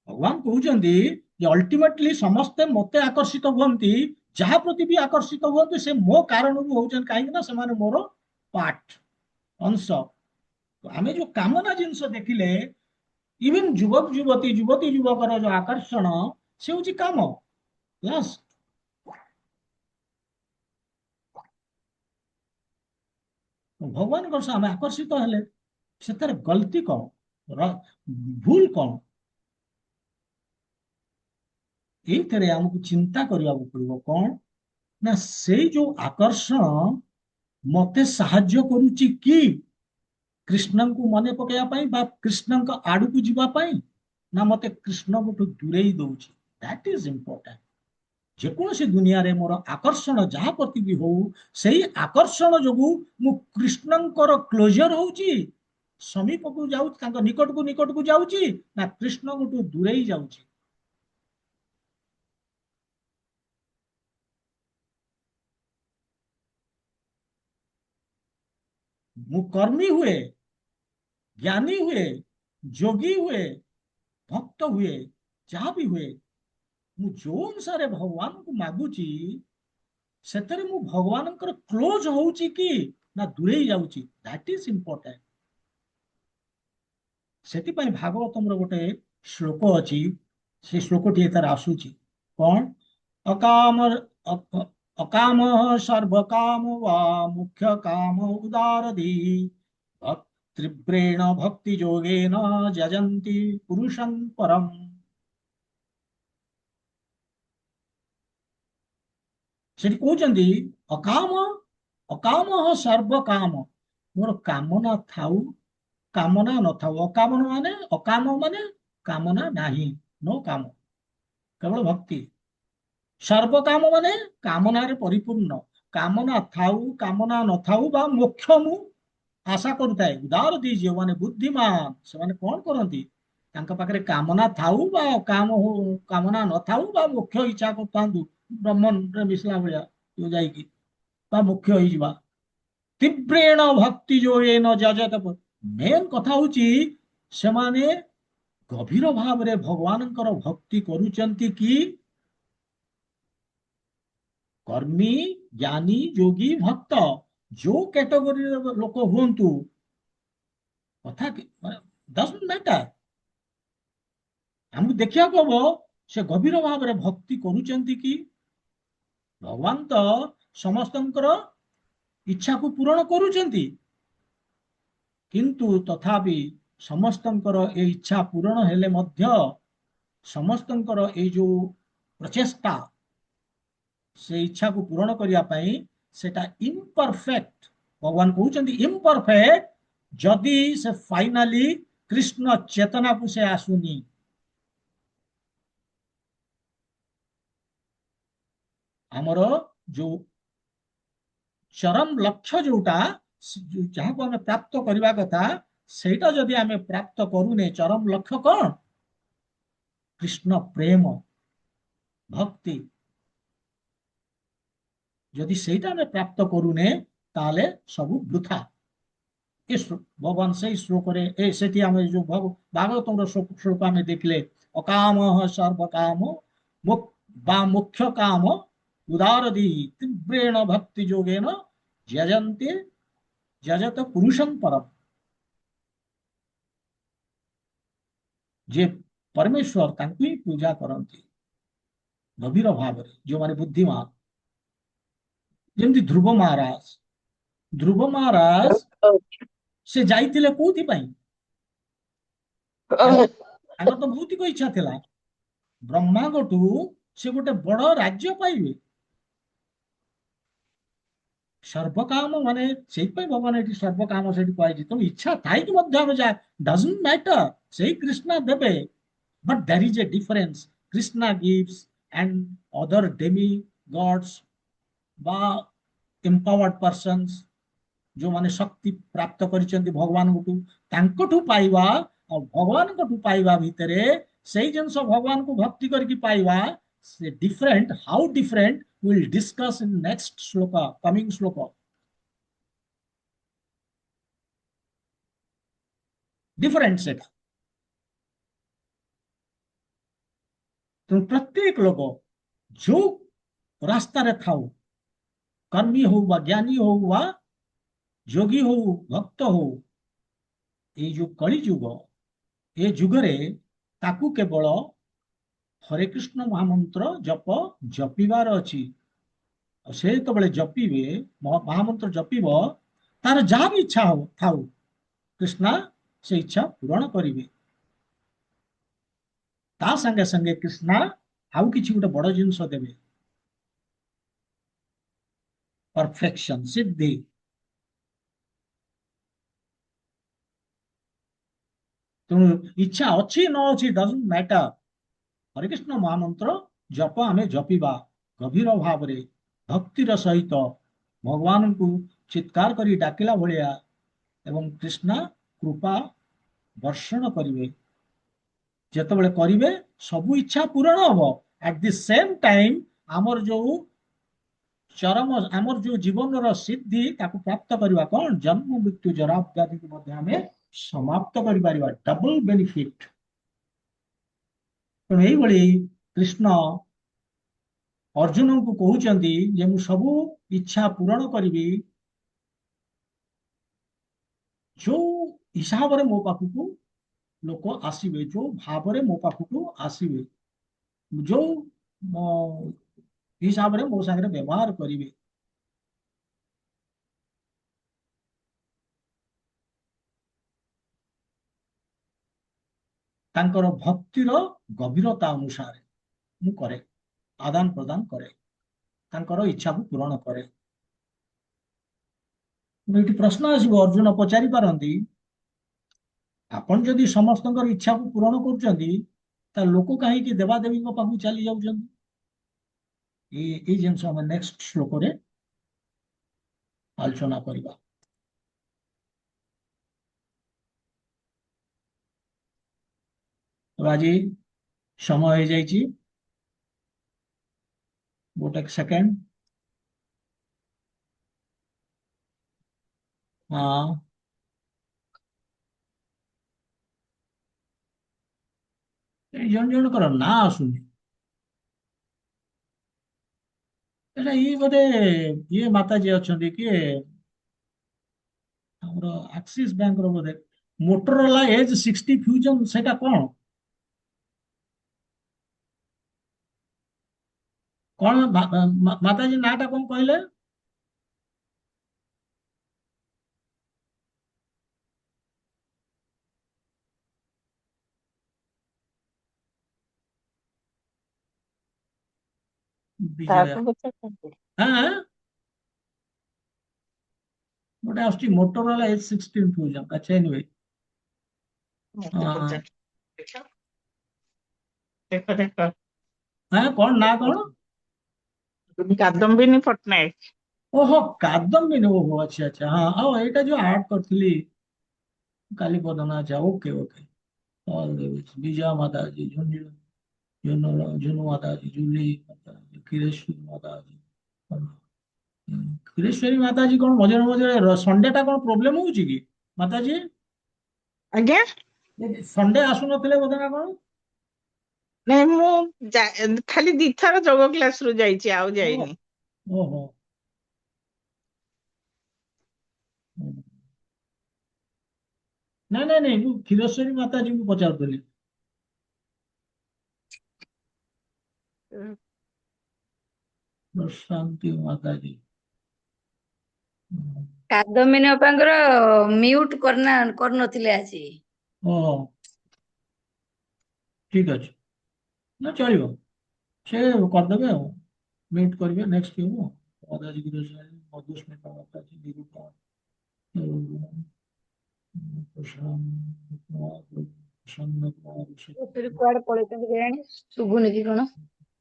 ଭଗବାନ କହୁଛନ୍ତି ଯେ ଅଲ୍ଟିମେଟଲି ସମସ୍ତେ ମତେ ଆକର୍ଷିତ ହୁଅନ୍ତି, ଯାହା ପ୍ରତି ବି ଆକର୍ଷିତ ହୁଅନ୍ତି ସେ ମୋ କାରଣରୁ ହଉଛନ୍ତି, କାହିଁକି ନା ସେମାନେ ମୋର ପାର୍ଟ, ଅଂଶ। ଆମେ ଯୋଉ କାମନା ଜିନିଷ ଦେଖିଲେ, ଇଭେନ ଯୁବକ ଯୁବତୀ, ଯୁବତୀ ଯୁବକର ଯୋଉ ଆକର୍ଷଣ, ସେ ହଉଛି କାମ। ଲାଷ୍ଟ ଭଗବାନଙ୍କ ସହ ଆମେ ଆକର୍ଷିତ ହେଲେ, ସେଥିରେ ଗଲତି କଣ, ଭୁଲ କଣ? ଏଇଥିରେ ଆମକୁ ଚିନ୍ତା କରିବାକୁ ପଡିବ। କଣ ନା ସେଇ ଯୋଉ ଆକର୍ଷଣ ମତେ ସାହାଯ୍ୟ କରୁଛି କି କୃଷ୍ଣଙ୍କୁ ମନେ ପକେଇବା ପାଇଁ ବା କୃଷ୍ଣଙ୍କ ଆଡକୁ ଯିବା ପାଇଁ, ନା ମତେ କୃଷ୍ଣଙ୍କଠୁ ଦୂରେଇ ଦଉଛି? That is important. ଯେକୌଣସି ଦୁନିଆରେ ମୋର ଆକର୍ଷଣ ଯାହା ପ୍ରତି ବି ହଉ, ସେଇ ଆକର୍ଷଣ ଯୋଗୁ ମୁଁ କୃଷ୍ଣଙ୍କର କ୍ଲୋଜର ହଉଛି, ସମୀପକୁ ଯାଉଛି, ତାଙ୍କ ନିକଟକୁ ନିକଟକୁ ଯାଉଛି, ନା କୃଷ୍ଣଙ୍କଠୁ ଦୂରେଇ ଯାଉଛି? ମୁଁ କର୍ମୀ ହୁଏ, ଜ୍ଞାନୀ ହୁଏ, ଯୋଗୀ ହୁଏ, ଭକ୍ତ ହୁଏ, ଯାହା ବି ହୁଏ, ମୁଁ ଯୋଉ ଅନୁସାରେ ଭଗବାନଙ୍କୁ ମାଗୁଛି, ସେଥିରେ ମୁଁ ଭଗବାନଙ୍କର କ୍ଲୋଜ ହଉଛି କି ନା ଦୂରେଇ ଯାଉଛି? That is important. ସେଥିପାଇଁ ଭାଗବତମର ଗୋଟେ ଶ୍ଲୋକ ଅଛି, ସେ ଶ୍ଲୋକଟି ଏଥର ଆସୁଛି। କଣ? ଅକାମ ଅକାମ ସର୍ବକାମ ବା ମୁଖ୍ୟ କାମ ଉଦାରଧି ତ୍ରିବ୍ରେଣ ଭକ୍ତି ଯୋଗେନ ଯଜନ୍ତି ପୁରୁଷଂ ପରମ୍। ସେଠି କହୁଛନ୍ତି ଅକାମ ଅକାମ ସର୍ବ କାମ, ମୋର କାମନା ଥାଉ କାମନା ନଥାଉ। ଅକାମ ମାନେ କାମନା ନାହିଁ, नो କାମ, କେବଳ ଭକ୍ତି। ସର୍ବ କାମ ମାନେ କାମନାରେ ପରିପୂର୍ଣ୍ଣ, କାମନା ଥାଉ କାମନା ନଥାଉ ବା ମୋକ୍ଷ ମୁଁ ଆଶା କରୁଥାଏ। ଉଦାର ଦି ଯେଉଁମାନେ ବୁଦ୍ଧିମାନ ସେମାନେ କଣ କରନ୍ତି, ତାଙ୍କ ପାଖରେ କାମନା ଥାଉ ବା କାମନା ନଥାଉ ବା ମୋକ୍ଷ ଇଚ୍ଛା କରୁଥାନ୍ତୁ, ବ୍ରହ୍ମରେ ମିଶିଲା ଭଳିଆ ଯୋଉ ଯାଇକି ବା ମୋକ୍ଷ ହେଇଯିବା। ତୀବ୍ରେଣ ଭକ୍ତି ଯୋଗେନ ଯଜତ, ମେନ୍ କଥା ହଉଛି ସେମାନେ ଗଭୀର ଭାବରେ ଭଗବାନଙ୍କର ଭକ୍ତି କରୁଛନ୍ତି କି କର୍ମୀ ଜ୍ଞାନୀ ଯୋଗୀ ଭକ୍ତ ଯୋଉ କ୍ୟାଟେଗୋରୀର ଲୋକ ହୁଅନ୍ତୁ, କଥା ଡଜଣ୍ଟ ମ୍ୟାଟର। ଆମକୁ ଦେଖିବାକୁ ହବ ସେ ଗଭୀର ଭାବରେ ଭକ୍ତି କରୁଛନ୍ତି କି। ଭଗବାନ ତ ସମସ୍ତଙ୍କର ଇଚ୍ଛାକୁ ପୂରଣ କରୁଛନ୍ତି, କିନ୍ତୁ ତଥାପି ସମସ୍ତଙ୍କର ଏ ଇଚ୍ଛା ପୂରଣ ହେଲେ ମଧ୍ୟ ସମସ୍ତଙ୍କର ଏଇ ଯୋଉ ପ୍ରଚେଷ୍ଟା ସେ ଇଚ୍ଛାକୁ ପୂରଣ କରିବା ପାଇଁ ସେଟା ଇମ୍ପରଫେକ୍ଟ। ଭଗବାନ କହୁଛନ୍ତି ଇମ୍ପରଫେକ୍ଟ ଯଦି ସେ ଫାଇନାଲି କୃଷ୍ଣ ଚେତନାକୁ ସେ ଆସୁନି। ଆମର ଯୋଉ ଚରମ ଲକ୍ଷ୍ୟ ଯୋଉଟା ଯାହାକୁ ଆମେ ପ୍ରାପ୍ତ କରିବା କଥା, ସେଇଟା ଯଦି ଆମେ ପ୍ରାପ୍ତ କରୁନେ, ଚରମ ଲକ୍ଷ୍ୟ କଣ? କୃଷ୍ଣ ପ୍ରେମ ଭକ୍ତି। ଯଦି ସେଇଟା ଆମେ ପ୍ରାପ୍ତ କରୁନେ ତାହେଲେ ସବୁ ବୃଥା। ଭଗବାନ ସେଇ ଶ୍ଲୋକରେ ସେଠି ଆମେ ଯୋଉ ଭାଗବତର ଶ୍ଲୋକ ଆମେ ଦେଖିଲେ, ଅକାମ ସର୍ବ କାମ ବା ମୁଖ୍ୟ କାମ ଉଦାର ଦି ତୀବ୍ରେଣ ଭକ୍ତି ଯୋଗେନ ଯଜନ୍ତେ ଯଜତ ପୁରୁଷಂ ପରମ। ଯେ ପରମେଶ୍ୱର ତାଙ୍କୁ ହିଁ ପୂଜା କରନ୍ତି ଗଭୀର ଭାବରେ, ଯୋଉମାନେ ବୁଦ୍ଧିମାନ। ଯେମିତି ଧ୍ରୁବ ମହାରାଜ ସେ ଯାଇଥିଲେ କୋଉଥିପାଇଁ? ତାଙ୍କର ତ ଭୌତିକ ଇଚ୍ଛା ଥିଲା, ବ୍ରହ୍ମାଙ୍କଠୁ ସେ ଗୋଟେ ବଡ ରାଜ୍ୟ ପାଇବେ। ସର୍ବକାମ ମାନେ ସେଇଥିପାଇଁ ଭଗବାନ ଏଠି ସର୍ବକାମ ସେଠି କୁହାଯାଇଛି। ତେଣୁ ଇଚ୍ଛା ଥାଇକି ମଧ୍ୟ ଆମେ ଯା ଡଜଣ୍ଟ ମ୍ୟାଟର, ସେଇ କୃଷ୍ଣ ଦେବେ। But there is a difference, Krishna gives and other demigods ବା ଏମ୍ପାୱାର୍ଡ ପର୍ସନ୍ସ ଯୋଉମାନେ ଶକ୍ତି ପ୍ରାପ୍ତ କରିଛନ୍ତି ଭଗବାନଙ୍କଠୁ, ତାଙ୍କଠୁ ପାଇବା ଆଉ ଭଗବାନଙ୍କଠୁ ପାଇବା ଭିତରେ ସେଇ ଜିନିଷ ଭଗବାନଙ୍କୁ ଭକ୍ତି କରିକି ପାଇବା, ସେ different. How different will discuss in next ଶ୍ଲୋକ, କମିଂ ଶ୍ଲୋକ। ଡିଫରେଣ୍ଟ ସେଟା। ତେଣୁ ପ୍ରତ୍ୟେକ ଲୋକ ଯୋଉ ରାସ୍ତାରେ ଥାଉ, କର୍ମୀ ହଉ ବା ଜ୍ଞାନୀ ହଉ ବା ଯୋଗୀ ହଉ ଭକ୍ତ ହଉ, ଏଇ ଯୋଉ କଳି ଯୁଗ, ଏ ଯୁଗରେ ତାକୁ କେବଳ ହରେ କୃଷ୍ଣ ମହାମନ୍ତ୍ର ଜପ ଜପିବାର ଅଛି। ଆଉ ସେ ଯେତେବେଳେ ଜପିବେ, ମହାମନ୍ତ୍ର ଜପିବ, ତାର ଯାହା ବି ଇଚ୍ଛା ହଉ ଥାଉ, କୃଷ୍ଣ ସେ ଇଚ୍ଛା ପୂରଣ କରିବେ। ତା ସାଙ୍ଗେ ସାଙ୍ଗେ କୃଷ୍ଣ ଆଉ କିଛି ଗୋଟେ ବଡ ଜିନିଷ ଦେବେ, ପରଫେକ୍ସନ, ସିଦ୍ଧି। ତେଣୁ ଇଚ୍ଛା ଅଛି ନ ଅଛି ଡଜଣ୍ଟ ମ୍ୟାଟର। ହରେ କୃଷ୍ଣ ମହାମନ୍ତ୍ର ଜପ ଆମେ ଜପିବା ଗଭୀର ଭାବରେ ଭକ୍ତିର ସହିତ, ଭଗବାନଙ୍କୁ ଚିତ୍କାର କରି ଡାକିଲା ଭଳିଆ, ଏବଂ କୃଷ୍ଣ କୃପା ବର୍ଷଣ କରିବେ। ଯେତେବେଳେ କରିବେ ସବୁ ଇଚ୍ଛା ପୂରଣ ହବ। ଆଟ ଦି ସେମ ଟାଇମ ଆମର ଯୋଉ ଜୀବନର ସିଦ୍ଧି, ତାକୁ ପ୍ରାପ୍ତ କରିବା କଣ? ଜନ୍ମ ମୃତ୍ୟୁ ଜରା ବ୍ୟାଧିକୁ ମଧ୍ୟ ଆମେ ସମାପ୍ତ କରିପାରିବା, ଡବଲ ବେନିଫିଟ। ତେଣୁ ଏଇଭଳି କୃଷ୍ଣ ଅର୍ଜୁନଙ୍କୁ କହୁଛନ୍ତି ଯେ ମୁଁ ସବୁ ଇଚ୍ଛା ପୂରଣ କରିବି ଯୋଉ ହିସାବରେ ମୋ ପାଖକୁ ଲୋକ ଆସିବେ, ଯୋଉ ଭାବରେ ମୋ ପାଖକୁ ଆସିବେ, ଯୋଉ ହିସାବରେ ମୋ ସାଙ୍ଗରେ ବ୍ୟବହାର କରିବେ। ତାଙ୍କର ଭକ୍ତିର ଗଭୀରତା ଅନୁସାରେ ମୁଁ କରେ, ଆଦାନ ପ୍ରଦାନ କରେ, ତାଙ୍କର ଇଚ୍ଛାକୁ ପୂରଣ କରେ। ଏଠି ପ୍ରଶ୍ନ ଆସିବ, ଅର୍ଜୁନ ପଚାରି ପାରନ୍ତି ଆପଣ ଯଦି ସମସ୍ତଙ୍କର ଇଚ୍ଛାକୁ ପୂରଣ କରୁଛନ୍ତି ତା ଲୋକ କାହିଁକି ଦେବାଦେବୀଙ୍କ ପାଖକୁ ଚାଲି ଯାଉଛନ୍ତି? ଏଇ ଜିନିଷ ଆମେ ନେକ୍ସଟ ଶ୍ଲୋକରେ ଆଲୋଚନା କରିବା। ତ ଆଜି ସମୟ ହେଇଯାଇଛି, ଗୋଟେ ସେକେଣ୍ଡ। ହଁ, ଏଇ ଜଣ ଜଣଙ୍କର ନାଁ ଆସୁନି। ଏଇଟା ଇଏ ବୋଧେ ଇଏ ମାତାଜୀ ଅଛନ୍ତି କିଏ ଆମର ଆକ୍ସିସ ବ୍ୟାଙ୍କର ବୋଧେ ମୋଟରୋଲା ଏଜ 60 ଫ୍ୟୁଜନ, ସେଇଟା କଣ କଣ ମାତାଜୀ ନାଁଟା କଣ କହିଲେ? ବିଜୟା। କାହାକୁ ପଚାରୁଛନ୍ତି? ହଁ, ଗୋଟେ ଆସୁଛି ମୋଟରୋଲା ଏଜ 16 ଫ୍ୟୁଜନ। ଆଚ୍ଛା, ଏନିୱେ। ମତେ ପଚାରୁ ଦେଖ ଦେଖ ଦେଖ କଣ ନା କଣ? କାଦମ୍ବିନୀ ପଟ୍ଟନାୟକ। ଓହୋ, କାଦମ୍ବିନୀ। ଓହୋ, ଆଚ୍ଛା ଆଚ୍ଛା। ହଁ, ଆଉ ଏଇଟା ଯୋଉ ଆଡ କରିଥିଲି କାଲି ପଦନା। ଆଚ୍ଛା, ଓକେ ଓକେ। ବିଜୟା ମାତାଜୀ, ଝୁନୁ ମାତାଜୀ, ଜୁଲି ମାତାଜୀ, କ୍ଷୀରେଶ୍ୱରୀ ମାତାଜୀ। କ୍ଷୀରେଶ୍ୱରୀ ମାତାଜୀ କଣ ମଝିରେ ମଝିରେ ସଣ୍ଡେ ଟା କଣ ପ୍ରୋବ୍ଲେମ ହଉଛି କି ମାତାଜୀ? ଆଜ୍ଞା, ସଣ୍ଡେ ଆସୁନଥିଲେ ବୋଧେ ନା କଣ? ନାଇଁ ମୁଁ ଖାଲି ଦିଥର ଯୋଗ କ୍ଲାସ ରୁ ଯାଇଛି, ଆଉ ଯାଇନି। ଓହୋ। ନାଇଁ ନାଇଁ ନାଇଁ, ମୁଁ କ୍ଷୀରେଶ୍ୱରୀ ମାତାଜୀଙ୍କୁ ପଚାରୁଥିଲି। ପ୍ରଶାନ୍ତି ମାତାଜୀ। କାଦମ୍ବିନୀ ଅପାଙ୍କର ମ୍ୟୁଟ କରିନଥିଲେ ଆଜି। ଓହୋ, ଠିକ ଅଛି, ନା ଚଳିବ, ସେ କରିଦେବେ ଆଉ ମିଟ୍ କରିବେ ନେକ୍ସଟ ଇୟର। ମାତାଜୀ ମଧୁସ୍ମିତା ମାତାଜୀ, ନିରୂପା, ପ୍ରସନ୍ନ କୁମାର, କୁଆଡେ ପଳେଇଛନ୍ତି କେଜାଣି, ଶୁଭୁନି କି କଣ?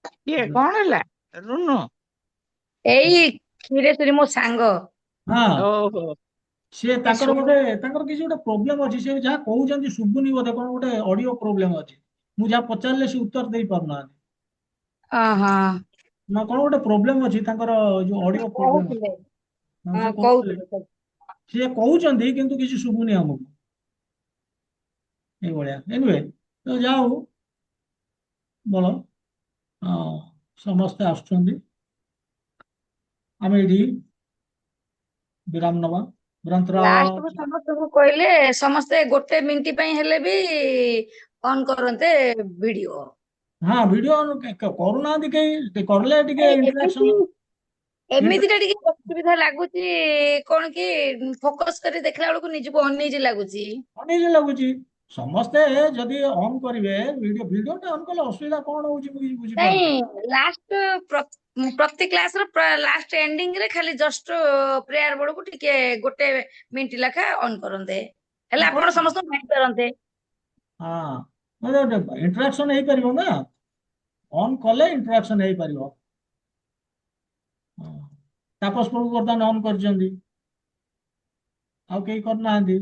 କିଏ କଣ ହେଲା? ରୁନୁ? ଏଇ କ୍ଷୀରେଶ୍ୱରୀ ମୋ ସାଙ୍ଗ। ହଁ, ଓହୋ, ସିଏ ତାଙ୍କର ବୋଧେ ତାଙ୍କର କିଛି ଗୋଟେ ପ୍ରୋବ୍ଲେମ ଅଛି। ସେ ଯାହା କହୁଛନ୍ତି ଶୁଭୁନି, ବୋଧେ କଣ ଗୋଟେ ଅଡିଓ ପ୍ରୋବ୍ଲେମ ଅଛି। ମୁଁ ଯାହା ପଚାରିଲେ ସେ ଉତ୍ତର ଦେଇ ପାରୁନାହାନ୍ତି। ଅହ, ନା କଣ ଗୋଟେ ପ୍ରୋବ୍ଲେମ ଅଛି ତାଙ୍କର, ଯୋଉ ଅଡିଓ ପ୍ରୋବ୍ଲେମ ଅଛି। କହୁଥିଲେ। ହଁ, ହଁ ସେ କହୁଥିଲେ। କହୁଥିଲେ। ସିଏ କହୁଛନ୍ତି କିନ୍ତୁ କିଛି ଶୁଭୁନି ଆମକୁ, ଏଇଭଳିଆ। ଏନିୱେ, ତ ଯାହା ହଉ ଭଲ। ହଁ, ସମସ୍ତେ ଆସୁଛନ୍ତି, ଆମେ ଏଇଠି ବିରାମ ନବା। ଲାଷ୍ଟକୁ ଗ୍ରନ୍ଥରାଜ। ସମସ୍ତଙ୍କୁ କହିଲେ ସମସ୍ତେ ଗୋଟେ ମିନିଟ ପାଇଁ ହେଲେ ବି ଅନ୍ କରନ୍ତେ ଭିଡିଓ। ହଁ, ଭିଡିଓ କରୁନାହାନ୍ତି କେହି, କରିଲେ ଟିକେ ଏମିତି ଇଣ୍ଟରାକ୍ସନ। ଏମିତିଟା ଟିକେ ଅସୁବିଧା ଲାଗୁଛି। କଣ କି ଫୋକସ କରି ଦେଖିଲା ବେଳକୁ ନିଜକୁ ଅନଇଜି ଲାଗୁଛି। ଅନେଇଲେ ଲାଗୁଛି। ସମସ୍ତେ ଯଦି ଅନ୍ କରିବେ ଭିଡିଓ, ଭିଡିଓଟା ଅନ୍ କଲେ ଅସୁବିଧା କଣ ହଉଛି ମୁଁ କିଛି ବୁଝିପାରୁନି। ନାଇଁ, ଲାଷ୍ଟ ପ୍ରତି କ୍ଲାସ ର ଲାଷ୍ଟ ଏଣ୍ଡିଂ ରେ ଖାଲି ଜଷ୍ଟ ପ୍ରେୟାର ବେଳକୁ ଟିକେ ଗୋଟେ ମିନିଟ ଲେଖା ଅନ୍ କରନ୍ତେ, ହେଲେ ଆପଣ ଆପଣ ସମସ୍ତଙ୍କୁ ଜାଣି ପାରନ୍ତେ। ହଁ, ଇଣ୍ଟରାକ୍ସନ ହେଇପାରିବ ନା, ଅନ୍ କଲେ ଇଣ୍ଟରାକ୍ସନ ହେଇପାରିବ। ହଁ। ତାପସ ପ୍ରଭୁ ବର୍ତ୍ତମାନ ଅନ୍ କରିଛନ୍ତି, ଆଉ କେହି କରିନାହାନ୍ତି।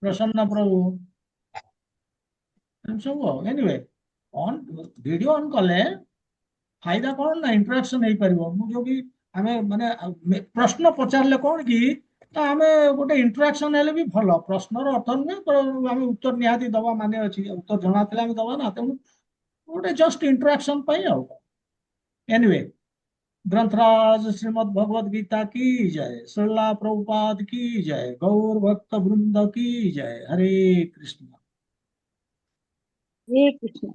ପ୍ରସନ୍ନ ପ୍ରଭୁ, ଏମିତି ସବୁ ଆଉ। ଏନିୱେ, ଅନ୍ ଭିଡିଓ ଅନ୍ କଲେ ଫାଇଦା କଣ ନା ଇଣ୍ଟରାକ୍ସନ ହେଇପାରିବ। ମୁଁ ଯୋଉଠି ଆମେ ମାନେ ପ୍ରଶ୍ନ ପଚାରିଲେ କଣ କି, ତ ଆମେ ଗୋଟେ ଇଣ୍ଟରାକ୍ସନ ହେଲେ ବି ଭଲ। ପ୍ରଶ୍ନର ଅର୍ଥ ନୁହେଁ ଆମେ ଉତ୍ତର ନିହାତି ଦବା ମାନେ ଅଛି, ଉତ୍ତର ଜଣାଥିଲେ ଆମେ ଦବା ନା, ତେଣୁ ଗୋଟେ ଜଷ୍ଟ ଇଣ୍ଟରାକ୍ସନ ପାଇଁ ଆଉ। एनीवे, ग्रंथराज श्रीमद् भगवद गीता की जय, श्रीला प्रभुपाद की जय, गौर भक्त वृंद की जय। हरे कृष्ण। हे कृष्ण।